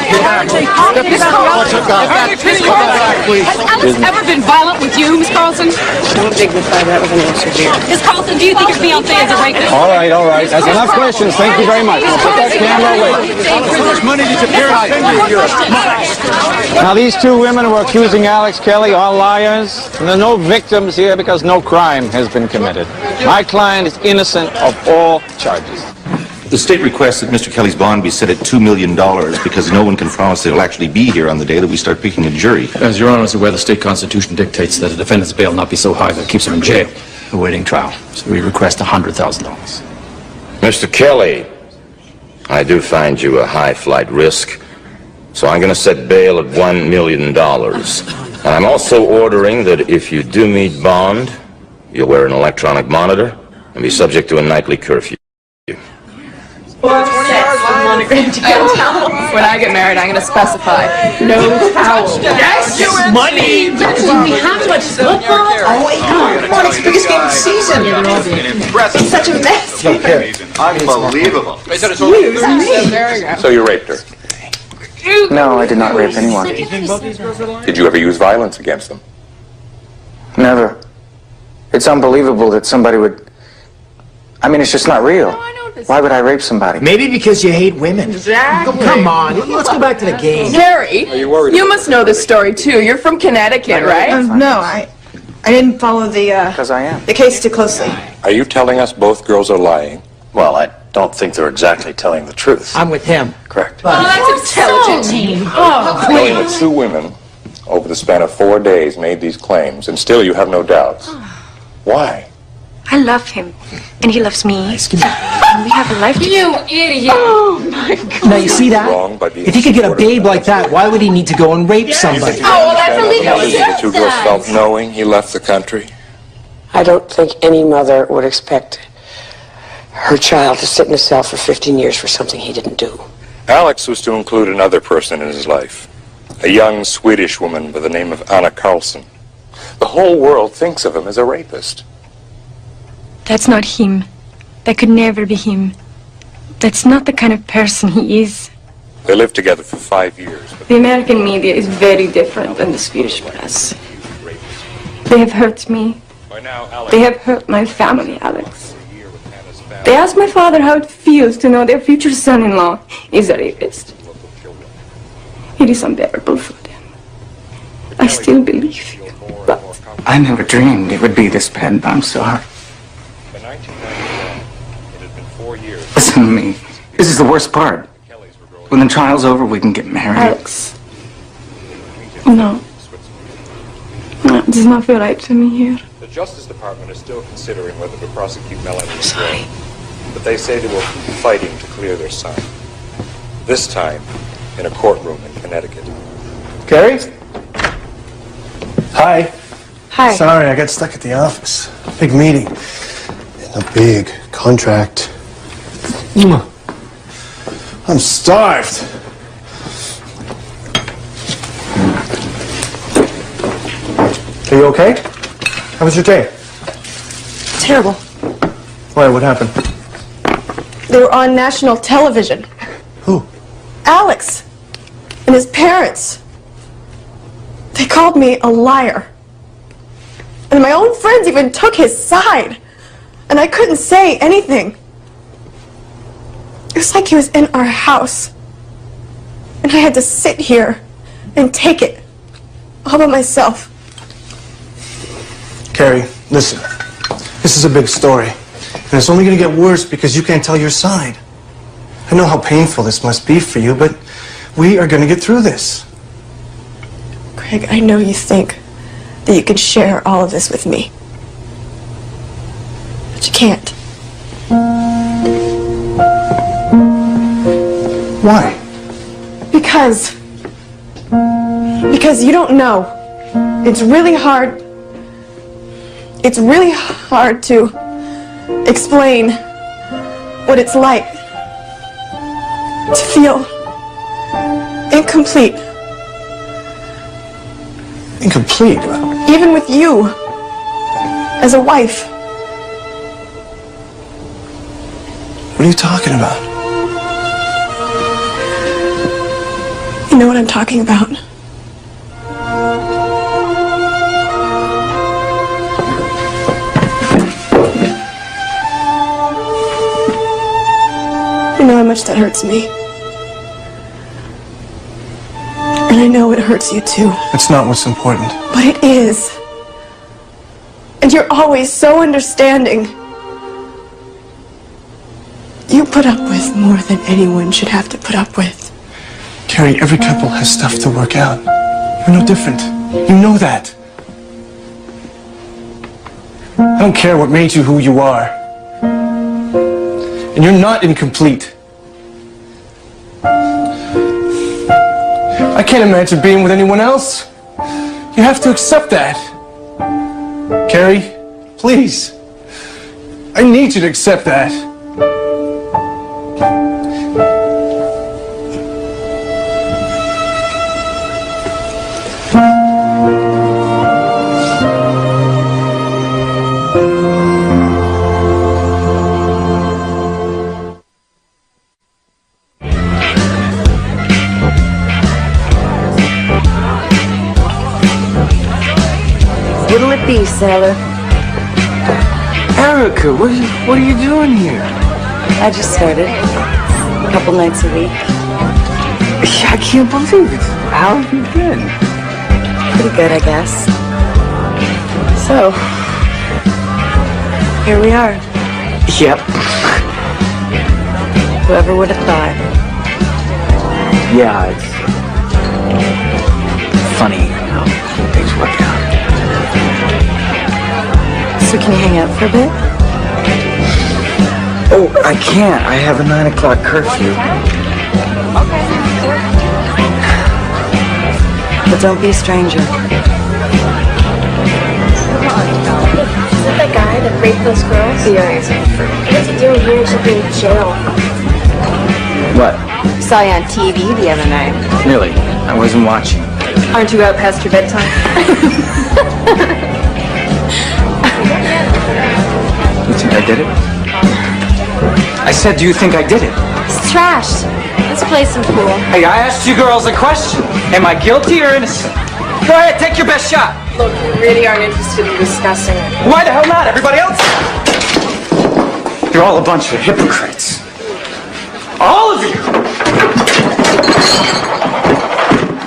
Miss Carlson, has Alex ever been violent with you, Miss Carlson? Don't dignify that with an answer, dear. Miss Carlson, do you think your fiancé is a rapist? All right. That's enough questions. Thank you very much. I'll put that camera away. How much money did your parents send you to Europe? Now, these 2 women who are accusing Alex Kelly are liars, and there are no victims here because no crime has been committed. My client is innocent of all charges. The state requests that Mr. Kelly's bond be set at $2 million because no one can promise that he'll actually be here on the day that we start picking a jury. As Your Honor is aware, the state constitution dictates that a defendant's bail not be so high that it keeps him in jail awaiting trial. So we request $100,000. Mr. Kelly, I do find you a high flight risk, so I'm going to set bail at $1 million. And I'm also ordering that if you do meet bond, you'll wear an electronic monitor and be subject to a nightly curfew. When I get married, I'm going to specify no towel. Yes, money. We have to watch football. Oh, wait, come on, it's the biggest game of the season. It's such a mess. Unbelievable. So you raped her? No, I did not rape anyone. Did you ever use violence against them? Never. It's unbelievable that somebody would... I mean, it's just not real. Why would I rape somebody? Maybe because you hate women. Exactly. Come on, let's go back to the game. Gary, you must know this story too. You're from Connecticut, right? No, I didn't follow Because I am. the case too closely. Are you telling us both girls are lying? Well, I don't think they're exactly telling the truth. I'm with him. Correct. Oh, that's intelligent. Oh, Knowing that 2 women, over the span of 4 days, made these claims, and still you have no doubts. Why? I love him, and he loves me. And we have a life together. You idiot! Oh my God! Now you see that? Wrong by being If he could get a babe like that, why would he need to go and rape somebody? Oh, well, that's illegal. The 2 girls felt knowing he left the country. I don't think any mother would expect her child to sit in a cell for 15 years for something he didn't do. Alex was to include another person in his life, a young Swedish woman by the name of Anna Karlsson. The whole world thinks of him as a rapist. That's not him. That could never be him. That's not the kind of person he is. They lived together for 5 years. The American media is very different than the Swedish press. They have hurt me. They have hurt my family, Alex. They asked my father how it feels to know their future son-in-law is a rapist. It is unbearable for them. I still believe you, but... I never dreamed it would be this bad. I'm sorry. Listen to me. This is the worst part. When the trial's over, we can get married. Alex. No. That does not feel right to me here. The Justice Department is still considering whether to prosecute Melanie as well. But they say they will keep fighting to clear their son. This time, in a courtroom in Connecticut. Carrie? Hi. Hi. Sorry, I got stuck at the office. Big meeting. A big contract. I'm starved. Are you okay? How was your day? Terrible. Why, what happened? They were on national television. Who? Alex and his parents. They called me a liar. And my own friends even took his side. And I couldn't say anything. It was like he was in our house. And I had to sit here and take it all by myself. Carrie, listen. This is a big story. And it's only going to get worse because you can't tell your side. I know how painful this must be for you, but we are going to get through this. Craig, I know you think that you can share all of this with me. But you can't. Why? Because you don't know. It's really hard. It's really hard to explain what it's like to feel incomplete. Incomplete? Even with you as a wife. What are you talking about? You know what I'm talking about. You know how much that hurts me. And I know it hurts you too. That's not what's important. But it is. And you're always so understanding. You put up with more than anyone should have to put up with. Carrie, every couple has stuff to work out. You're no different. You know that. I don't care what made you who you are. And you're not incomplete. I can't imagine being with anyone else. You have to accept that. Carrie, please. I need you to accept that. What'll it be, sailor? Erica, what are you doing here? I just started. A couple nights a week. I can't believe it. How have you been? Pretty good, I guess. So, here we are. Yep. Whoever would have thought. Yeah, it's funny how things work out. So can you hang out for a bit? Oh, I can't. I have a 9 o'clock curfew. But don't be a stranger. Is that the guy that raped those girls? Yeah. What's he doing here? He should be in jail. What? Saw you on TV the other night. Really? I wasn't watching. Aren't you out past your bedtime? You think I did it? I said, do you think I did it? It's trashed. Let's play some pool. Hey, I asked you girls a question. Am I guilty or innocent? Go ahead, take your best shot. Look, we really aren't interested in discussing it. Why the hell not? Everybody else? You're all a bunch of hypocrites. All of you!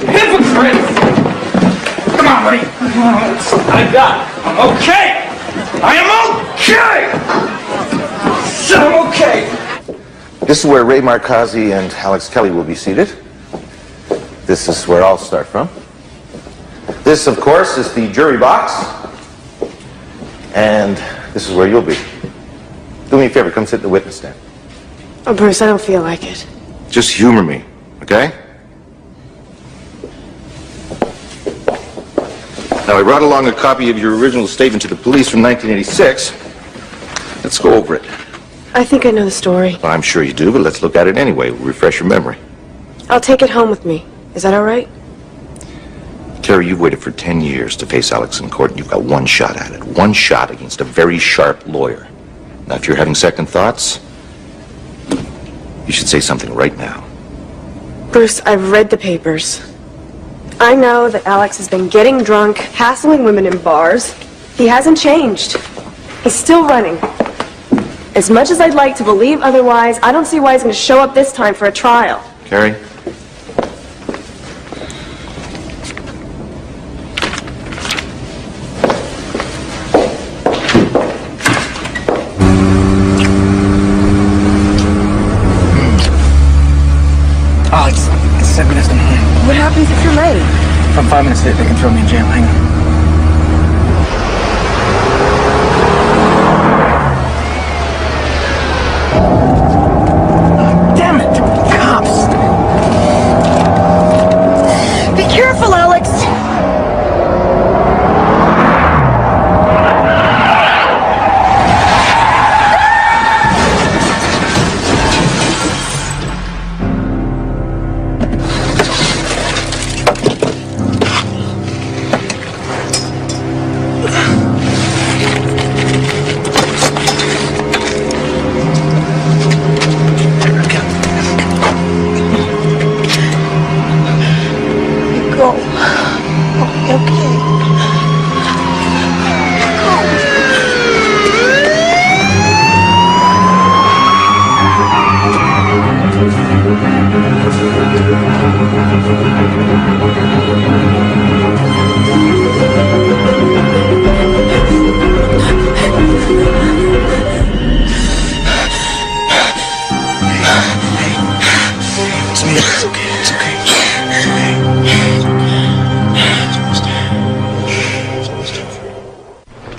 Hypocrites! Come on, buddy. I got it. I'm okay! I am okay! I'm okay! This is where Ray Markazi and Alex Kelly will be seated. This is where I'll start from. This, of course, is the jury box. And this is where you'll be. Do me a favor, come sit in the witness stand. Oh, Bruce, I don't feel like it. Just humor me, okay? Now, I brought along a copy of your original statement to the police from 1986. Let's go over it. I think I know the story. Well, I'm sure you do, but let's look at it anyway. We'll refresh your memory. I'll take it home with me. Is that all right? Carrie, you've waited for 10 years to face Alex in court, and you've got one shot at it. One shot against a very sharp lawyer. Now, if you're having second thoughts, you should say something right now. Bruce, I've read the papers. I know that Alex has been getting drunk, hassling women in bars. He hasn't changed. He's still running. As much as I'd like to believe otherwise, I don't see why he's going to show up this time for a trial. Carrie? Alex, it's 7 minutes. What happens if you're late? If I'm 5 minutes late, they can throw me in jail. Hang on. Damn it! Cops! Be careful, Alex!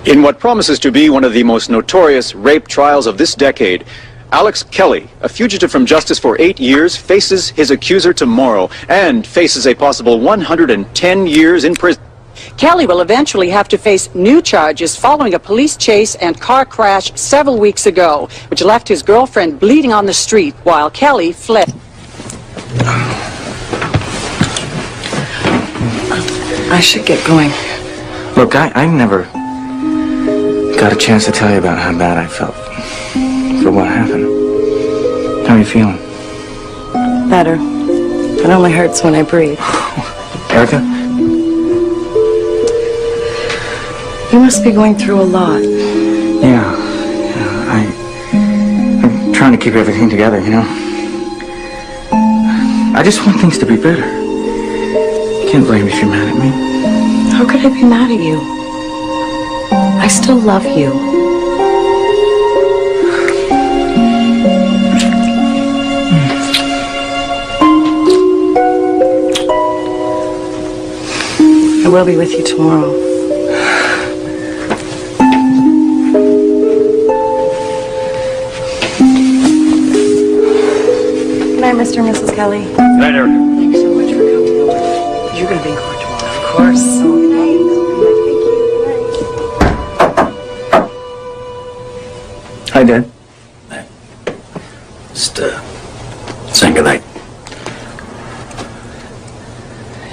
In what promises to be one of the most notorious rape trials of this decade, Alex Kelly, a fugitive from justice for 8 years, faces his accuser tomorrow and faces a possible 110 years in prison. Kelly will eventually have to face new charges following a police chase and car crash several weeks ago, which left his girlfriend bleeding on the street while Kelly fled. I should get going. Look, I never got a chance to tell you about how bad I felt for what happened. How are you feeling? Better. It only hurts when I breathe. Erica? You must be going through a lot. Yeah, I'm trying to keep everything together, you know? I just want things to be better. You can't blame me if you're mad at me. How could I be mad at you? I still love you. I will be with you tomorrow. Good night, Mr. and Mrs. Kelly. Good night, Erica. Thanks so much for coming over. You're going to be in court tomorrow. Of course. Good night. Hi, Dad. Just, saying goodnight.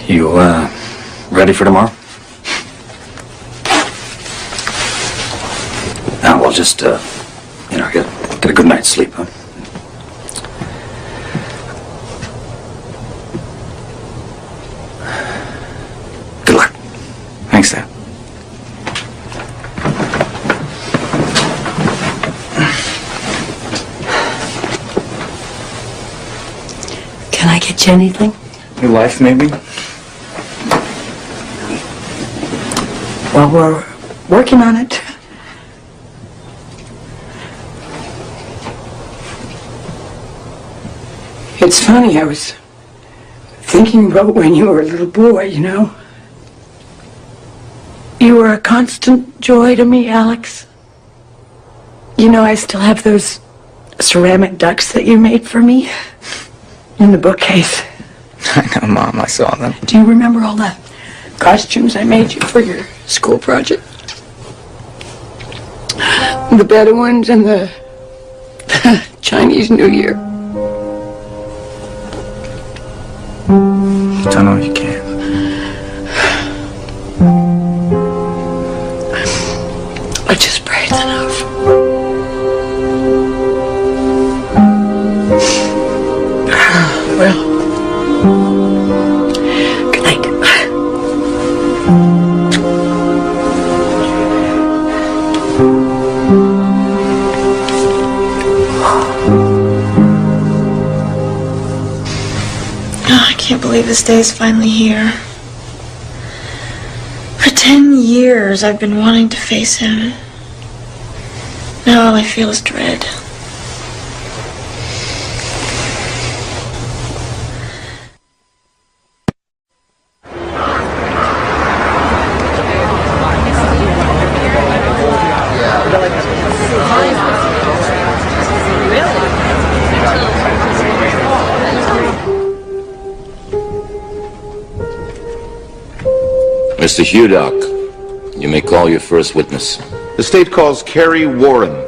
You, ready for tomorrow? Now, we'll just, you know, get a good night's sleep, huh? Good luck. Thanks, Dad. Can I get you anything? Your life, maybe? Well, we're working on it. It's funny, I was thinking about when you were a little boy, you know? were a constant joy to me, Alex. You know, I still have those ceramic ducks that you made for me in the bookcase. I know, Mom. I saw them. Do you remember all the costumes I made you for your school project? The Bedouins and the Chinese New Year. Don't know if you can. I just pray it's enough. Well, good night. Oh, I can't believe this day is finally here. For 10 years, I've been wanting to face him. Now all I feel is dread. Mr. Hudock, you may call your first witness. The state calls Carrie Warren.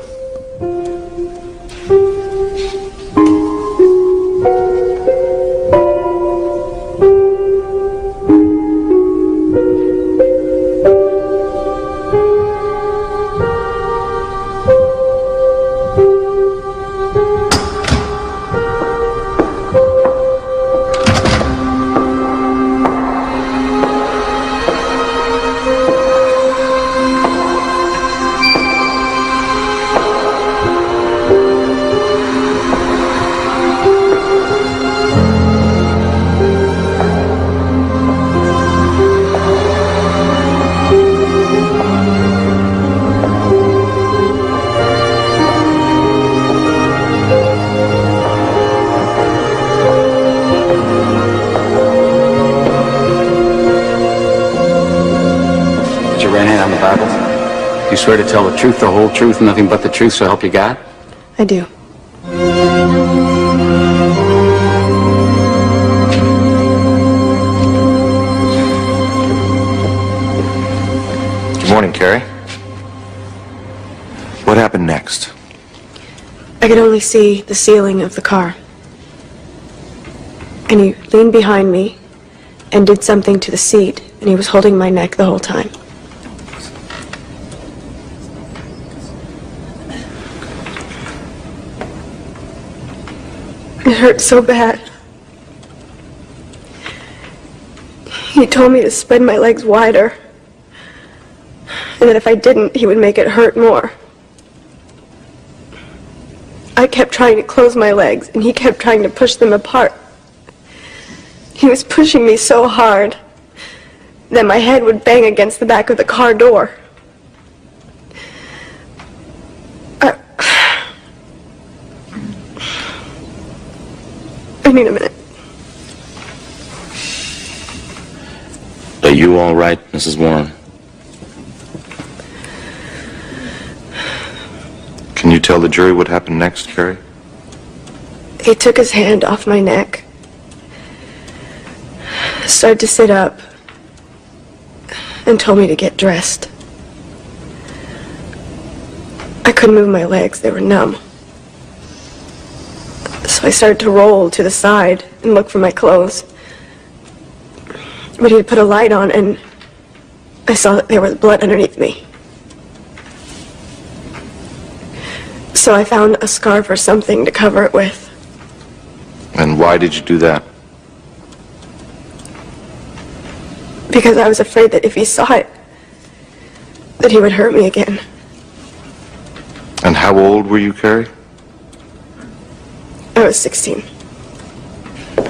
You swear to tell the truth, the whole truth, and nothing but the truth, so help you God? I do. Good morning, Carrie. What happened next? I could only see the ceiling of the car. And he leaned behind me and did something to the seat, and he was holding my neck the whole time. It hurt so bad. He told me to spread my legs wider, and that if I didn't, he would make it hurt more. I kept trying to close my legs, and he kept trying to push them apart. He was pushing me so hard that my head would bang against the back of the car door. I need a minute. Are you all right, Mrs. Warren? Can you tell the jury what happened next, Carrie? He took his hand off my neck, started to sit up, and told me to get dressed. I couldn't move my legs, they were numb. So I started to roll to the side and look for my clothes. But he had put a light on, and I saw that there was blood underneath me. So I found a scarf or something to cover it with. And why did you do that? Because I was afraid that if he saw it, that he would hurt me again. And how old were you, Carrie? I was 16.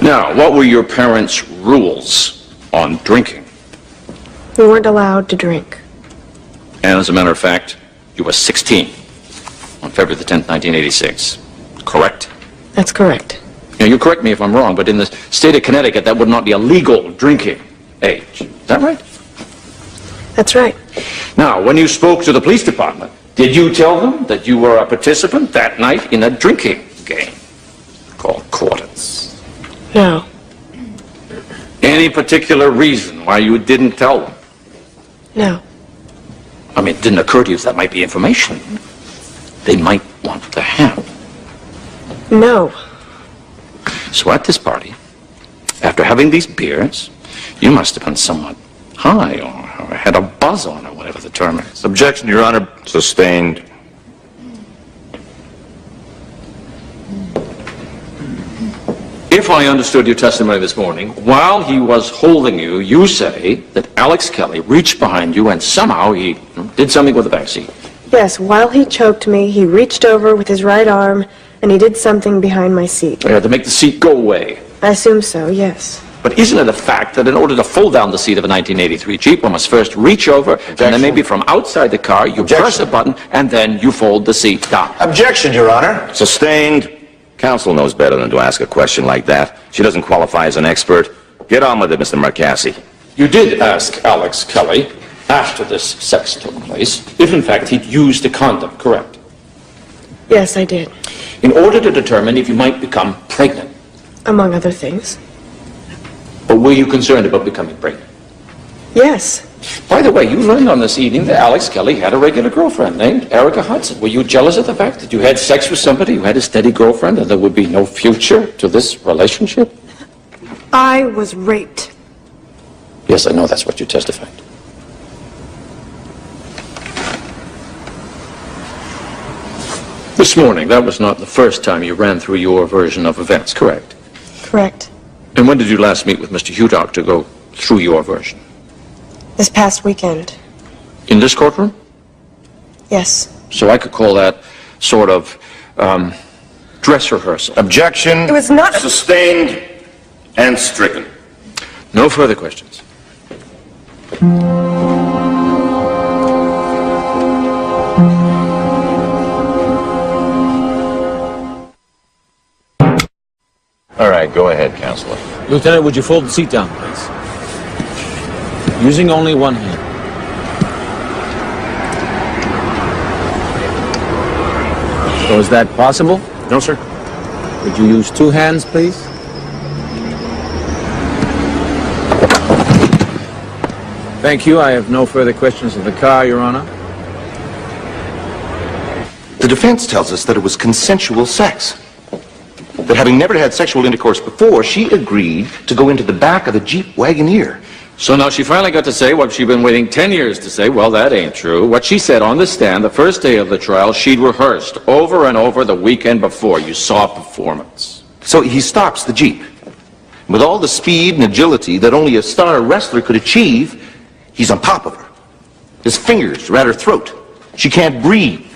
Now, what were your parents' rules on drinking? We weren't allowed to drink. And as a matter of fact, you were 16 on February the 10th, 1986. Correct? That's correct. Now, you correct me if I'm wrong, but in the state of Connecticut, that would not be a legal drinking age. Is that right? That's right. Now, when you spoke to the police department, did you tell them that you were a participant that night in a drinking game called quarters? No. Any particular reason why you didn't tell them? No. I mean, it didn't occur to you that might be information they might want to have. No. So at this party, after having these beers, you must have been somewhat high or had a buzz on or whatever the term is. Objection, Your Honor. Sustained. If I understood your testimony this morning, while he was holding you, you say that Alex Kelly reached behind you and somehow he did something with the back seat. Yes, while he choked me, he reached over with his right arm and he did something behind my seat. To make the seat go away. I assume so, yes. But isn't it a fact that in order to fold down the seat of a 1983 Jeep, one must first reach over, and then maybe from outside the car, you press a button, and then you fold the seat down? Objection, Your Honor. Sustained. Counsel knows better than to ask a question like that. She doesn't qualify as an expert. Get on with it, Mr. Marcassi. You did ask Alex Kelly, after this sex took place, if in fact he'd used a condom, correct? Yes, I did. In order to determine if you might become pregnant. Among other things. But were you concerned about becoming pregnant? Yes. By the way, you learned on this evening that Alex Kelly had a regular girlfriend named Erica Hudson. Were you jealous of the fact that you had sex with somebody who had a steady girlfriend and there would be no future to this relationship? I was raped. Yes, I know that's what you testified. This morning, that was not the first time you ran through your version of events, correct? Correct. And when did you last meet with Mr. Hudock to go through your version? This past weekend. In this courtroom? Yes. So I could call that sort of dress rehearsal. Objection. It was not sustained and stricken. No further questions. All right, go ahead, Counselor. Lieutenant, would you fold the seat down, please? Using only one hand. So is that possible? No, sir. Would you use two hands, please? Thank you. I have no further questions of the car, Your Honor. The defense tells us that it was consensual sex. That having never had sexual intercourse before, she agreed to go into the back of the Jeep Wagoneer. So now she finally got to say what she'd been waiting 10 years to say. Well, that ain't true. What she said on the stand the first day of the trial, she'd rehearsed over and over the weekend before. You saw a performance. So he stops the Jeep. With all the speed and agility that only a star wrestler could achieve, he's on top of her. His fingers are at her throat. She can't breathe.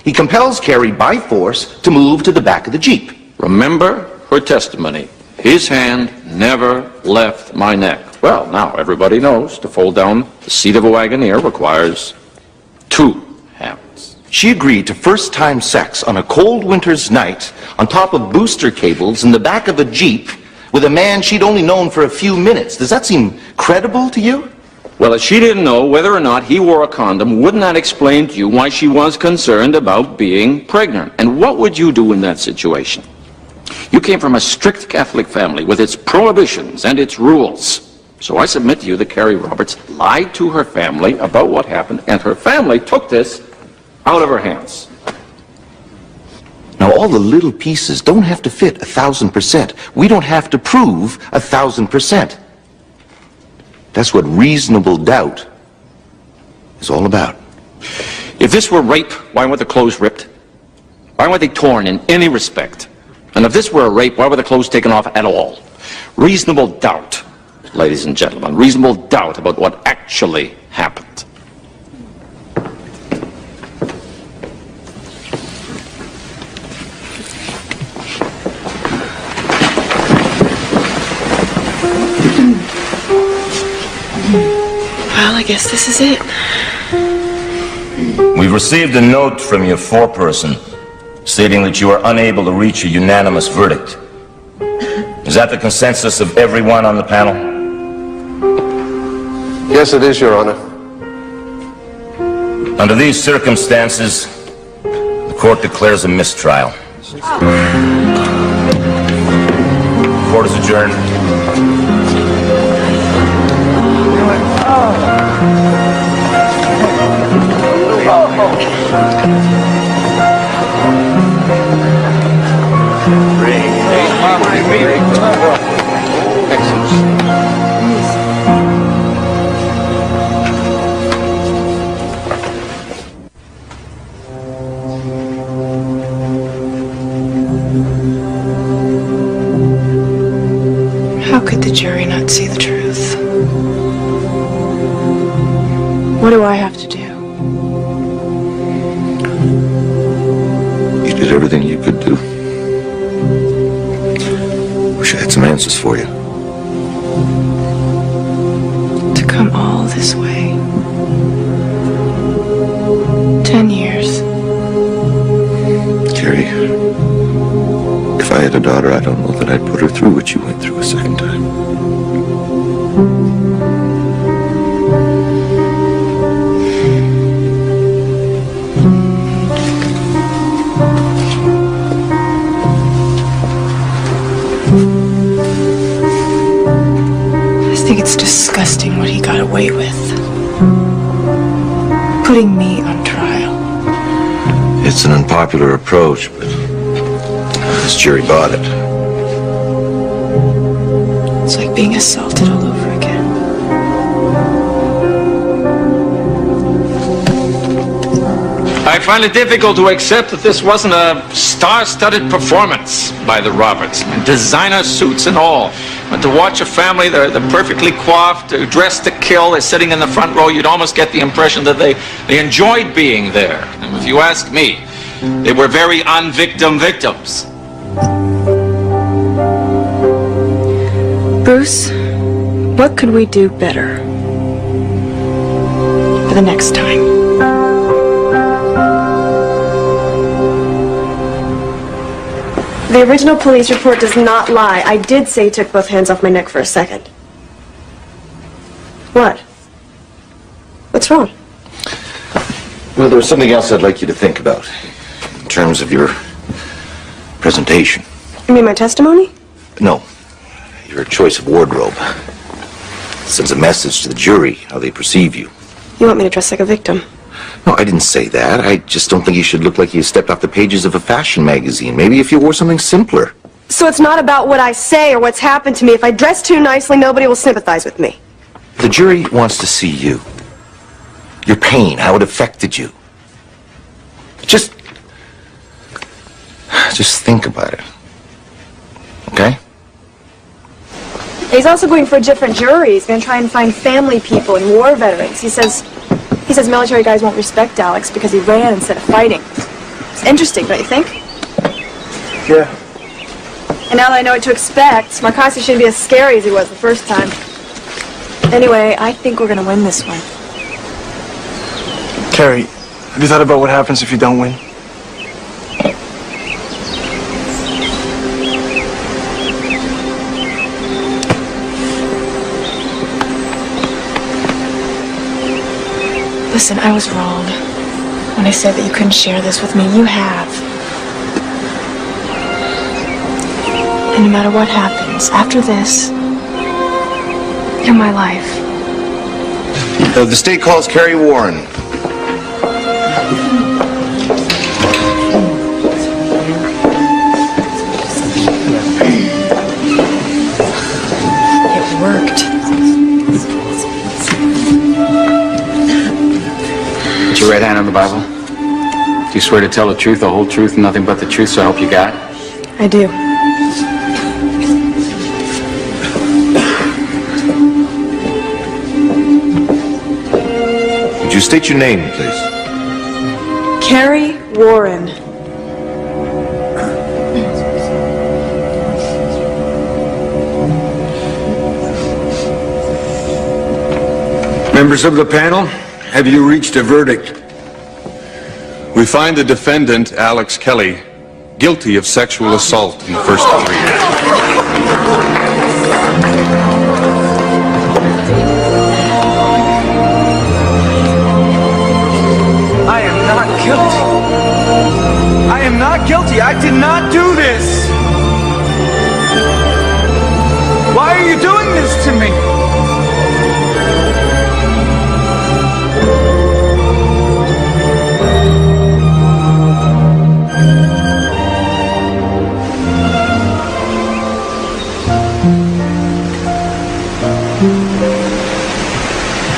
He compels Carrie by force to move to the back of the Jeep. Remember her testimony. His hand never left my neck. Well, now everybody knows to fold down the seat of a Wagoneer requires two hands. She agreed to first-time sex on a cold winter's night on top of booster cables in the back of a Jeep with a man she'd only known for a few minutes. Does that seem credible to you? Well, if she didn't know whether or not he wore a condom, wouldn't that explain to you why she was concerned about being pregnant? And what would you do in that situation? You came from a strict Catholic family with its prohibitions and its rules. So I submit to you that Carrie Roberts lied to her family about what happened, and her family took this out of her hands. Now, all the little pieces don't have to fit 1,000%. We don't have to prove 1,000%. That's what reasonable doubt is all about. If this were rape, why weren't the clothes ripped? Why weren't they torn in any respect? And if this were a rape, why were the clothes taken off at all? Reasonable doubt, ladies and gentlemen, reasonable doubt about what actually happened. Well, I guess this is it. We've received a note from your foreperson stating that you are unable to reach a unanimous verdict. Is that the consensus of everyone on the panel? Yes, it is, Your Honor. Under these circumstances, the court declares a mistrial. Court is adjourned. How could the jury not see the truth? What do I have to do? You did everything you could do. Wish I had some answers for you. To come all this way. 10 years. Carrie, if I had a daughter, I don't know that I'd put her through what you went through a second time. I think it's disgusting what he got away with. Putting me on trial. It's an unpopular approach, but this jury bought it. It's like being assaulted all over again. I find it difficult to accept that this wasn't a star-studded performance by the Roberts. Designer suits and all. But to watch a family, they're perfectly coiffed, they're dressed to kill, they're sitting in the front row, you'd almost get the impression that they enjoyed being there. And if you ask me, they were very unvictim victims. Bruce, what could we do better for the next time? The original police report does not lie. I did say he took both hands off my neck for a second. What? What's wrong? Well, there was something else I'd like you to think about in terms of your presentation. You mean my testimony? No, your choice of wardrobe. It sends a message to the jury how they perceive you. You want me to dress like a victim? No, I didn't say that. I just don't think you should look like you stepped off the pages of a fashion magazine. Maybe if you wore something simpler. So it's not about what I say or what's happened to me. If I dress too nicely, nobody will sympathize with me. The jury wants to see you. Your pain, how it affected you. Just think about it. Okay? He's also going for a different jury. He's going to try and find family people and war veterans. He says military guys won't respect Alex because he ran instead of fighting. It's interesting, don't you think? Yeah. And now that I know what to expect, Marcasi shouldn't be as scary as he was the first time. Anyway, I think we're going to win this one. Carrie, have you thought about what happens if you don't win? Listen, I was wrong when I said that you couldn't share this with me. You have. And no matter what happens after this, you're my life. The state calls Carrie Warren. It worked. Put your right hand on the Bible. Do you swear to tell the truth, the whole truth, and nothing but the truth, so help you God? I do. Would you state your name, please? Carrie Warren. Members of the panel, have you reached a verdict? We find the defendant, Alex Kelly, guilty of sexual assault in the first degree. to me.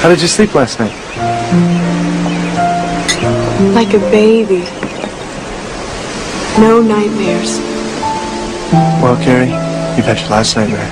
How did you sleep last night? Like a baby. No nightmares. Well, Carrie, you've had your last nightmare.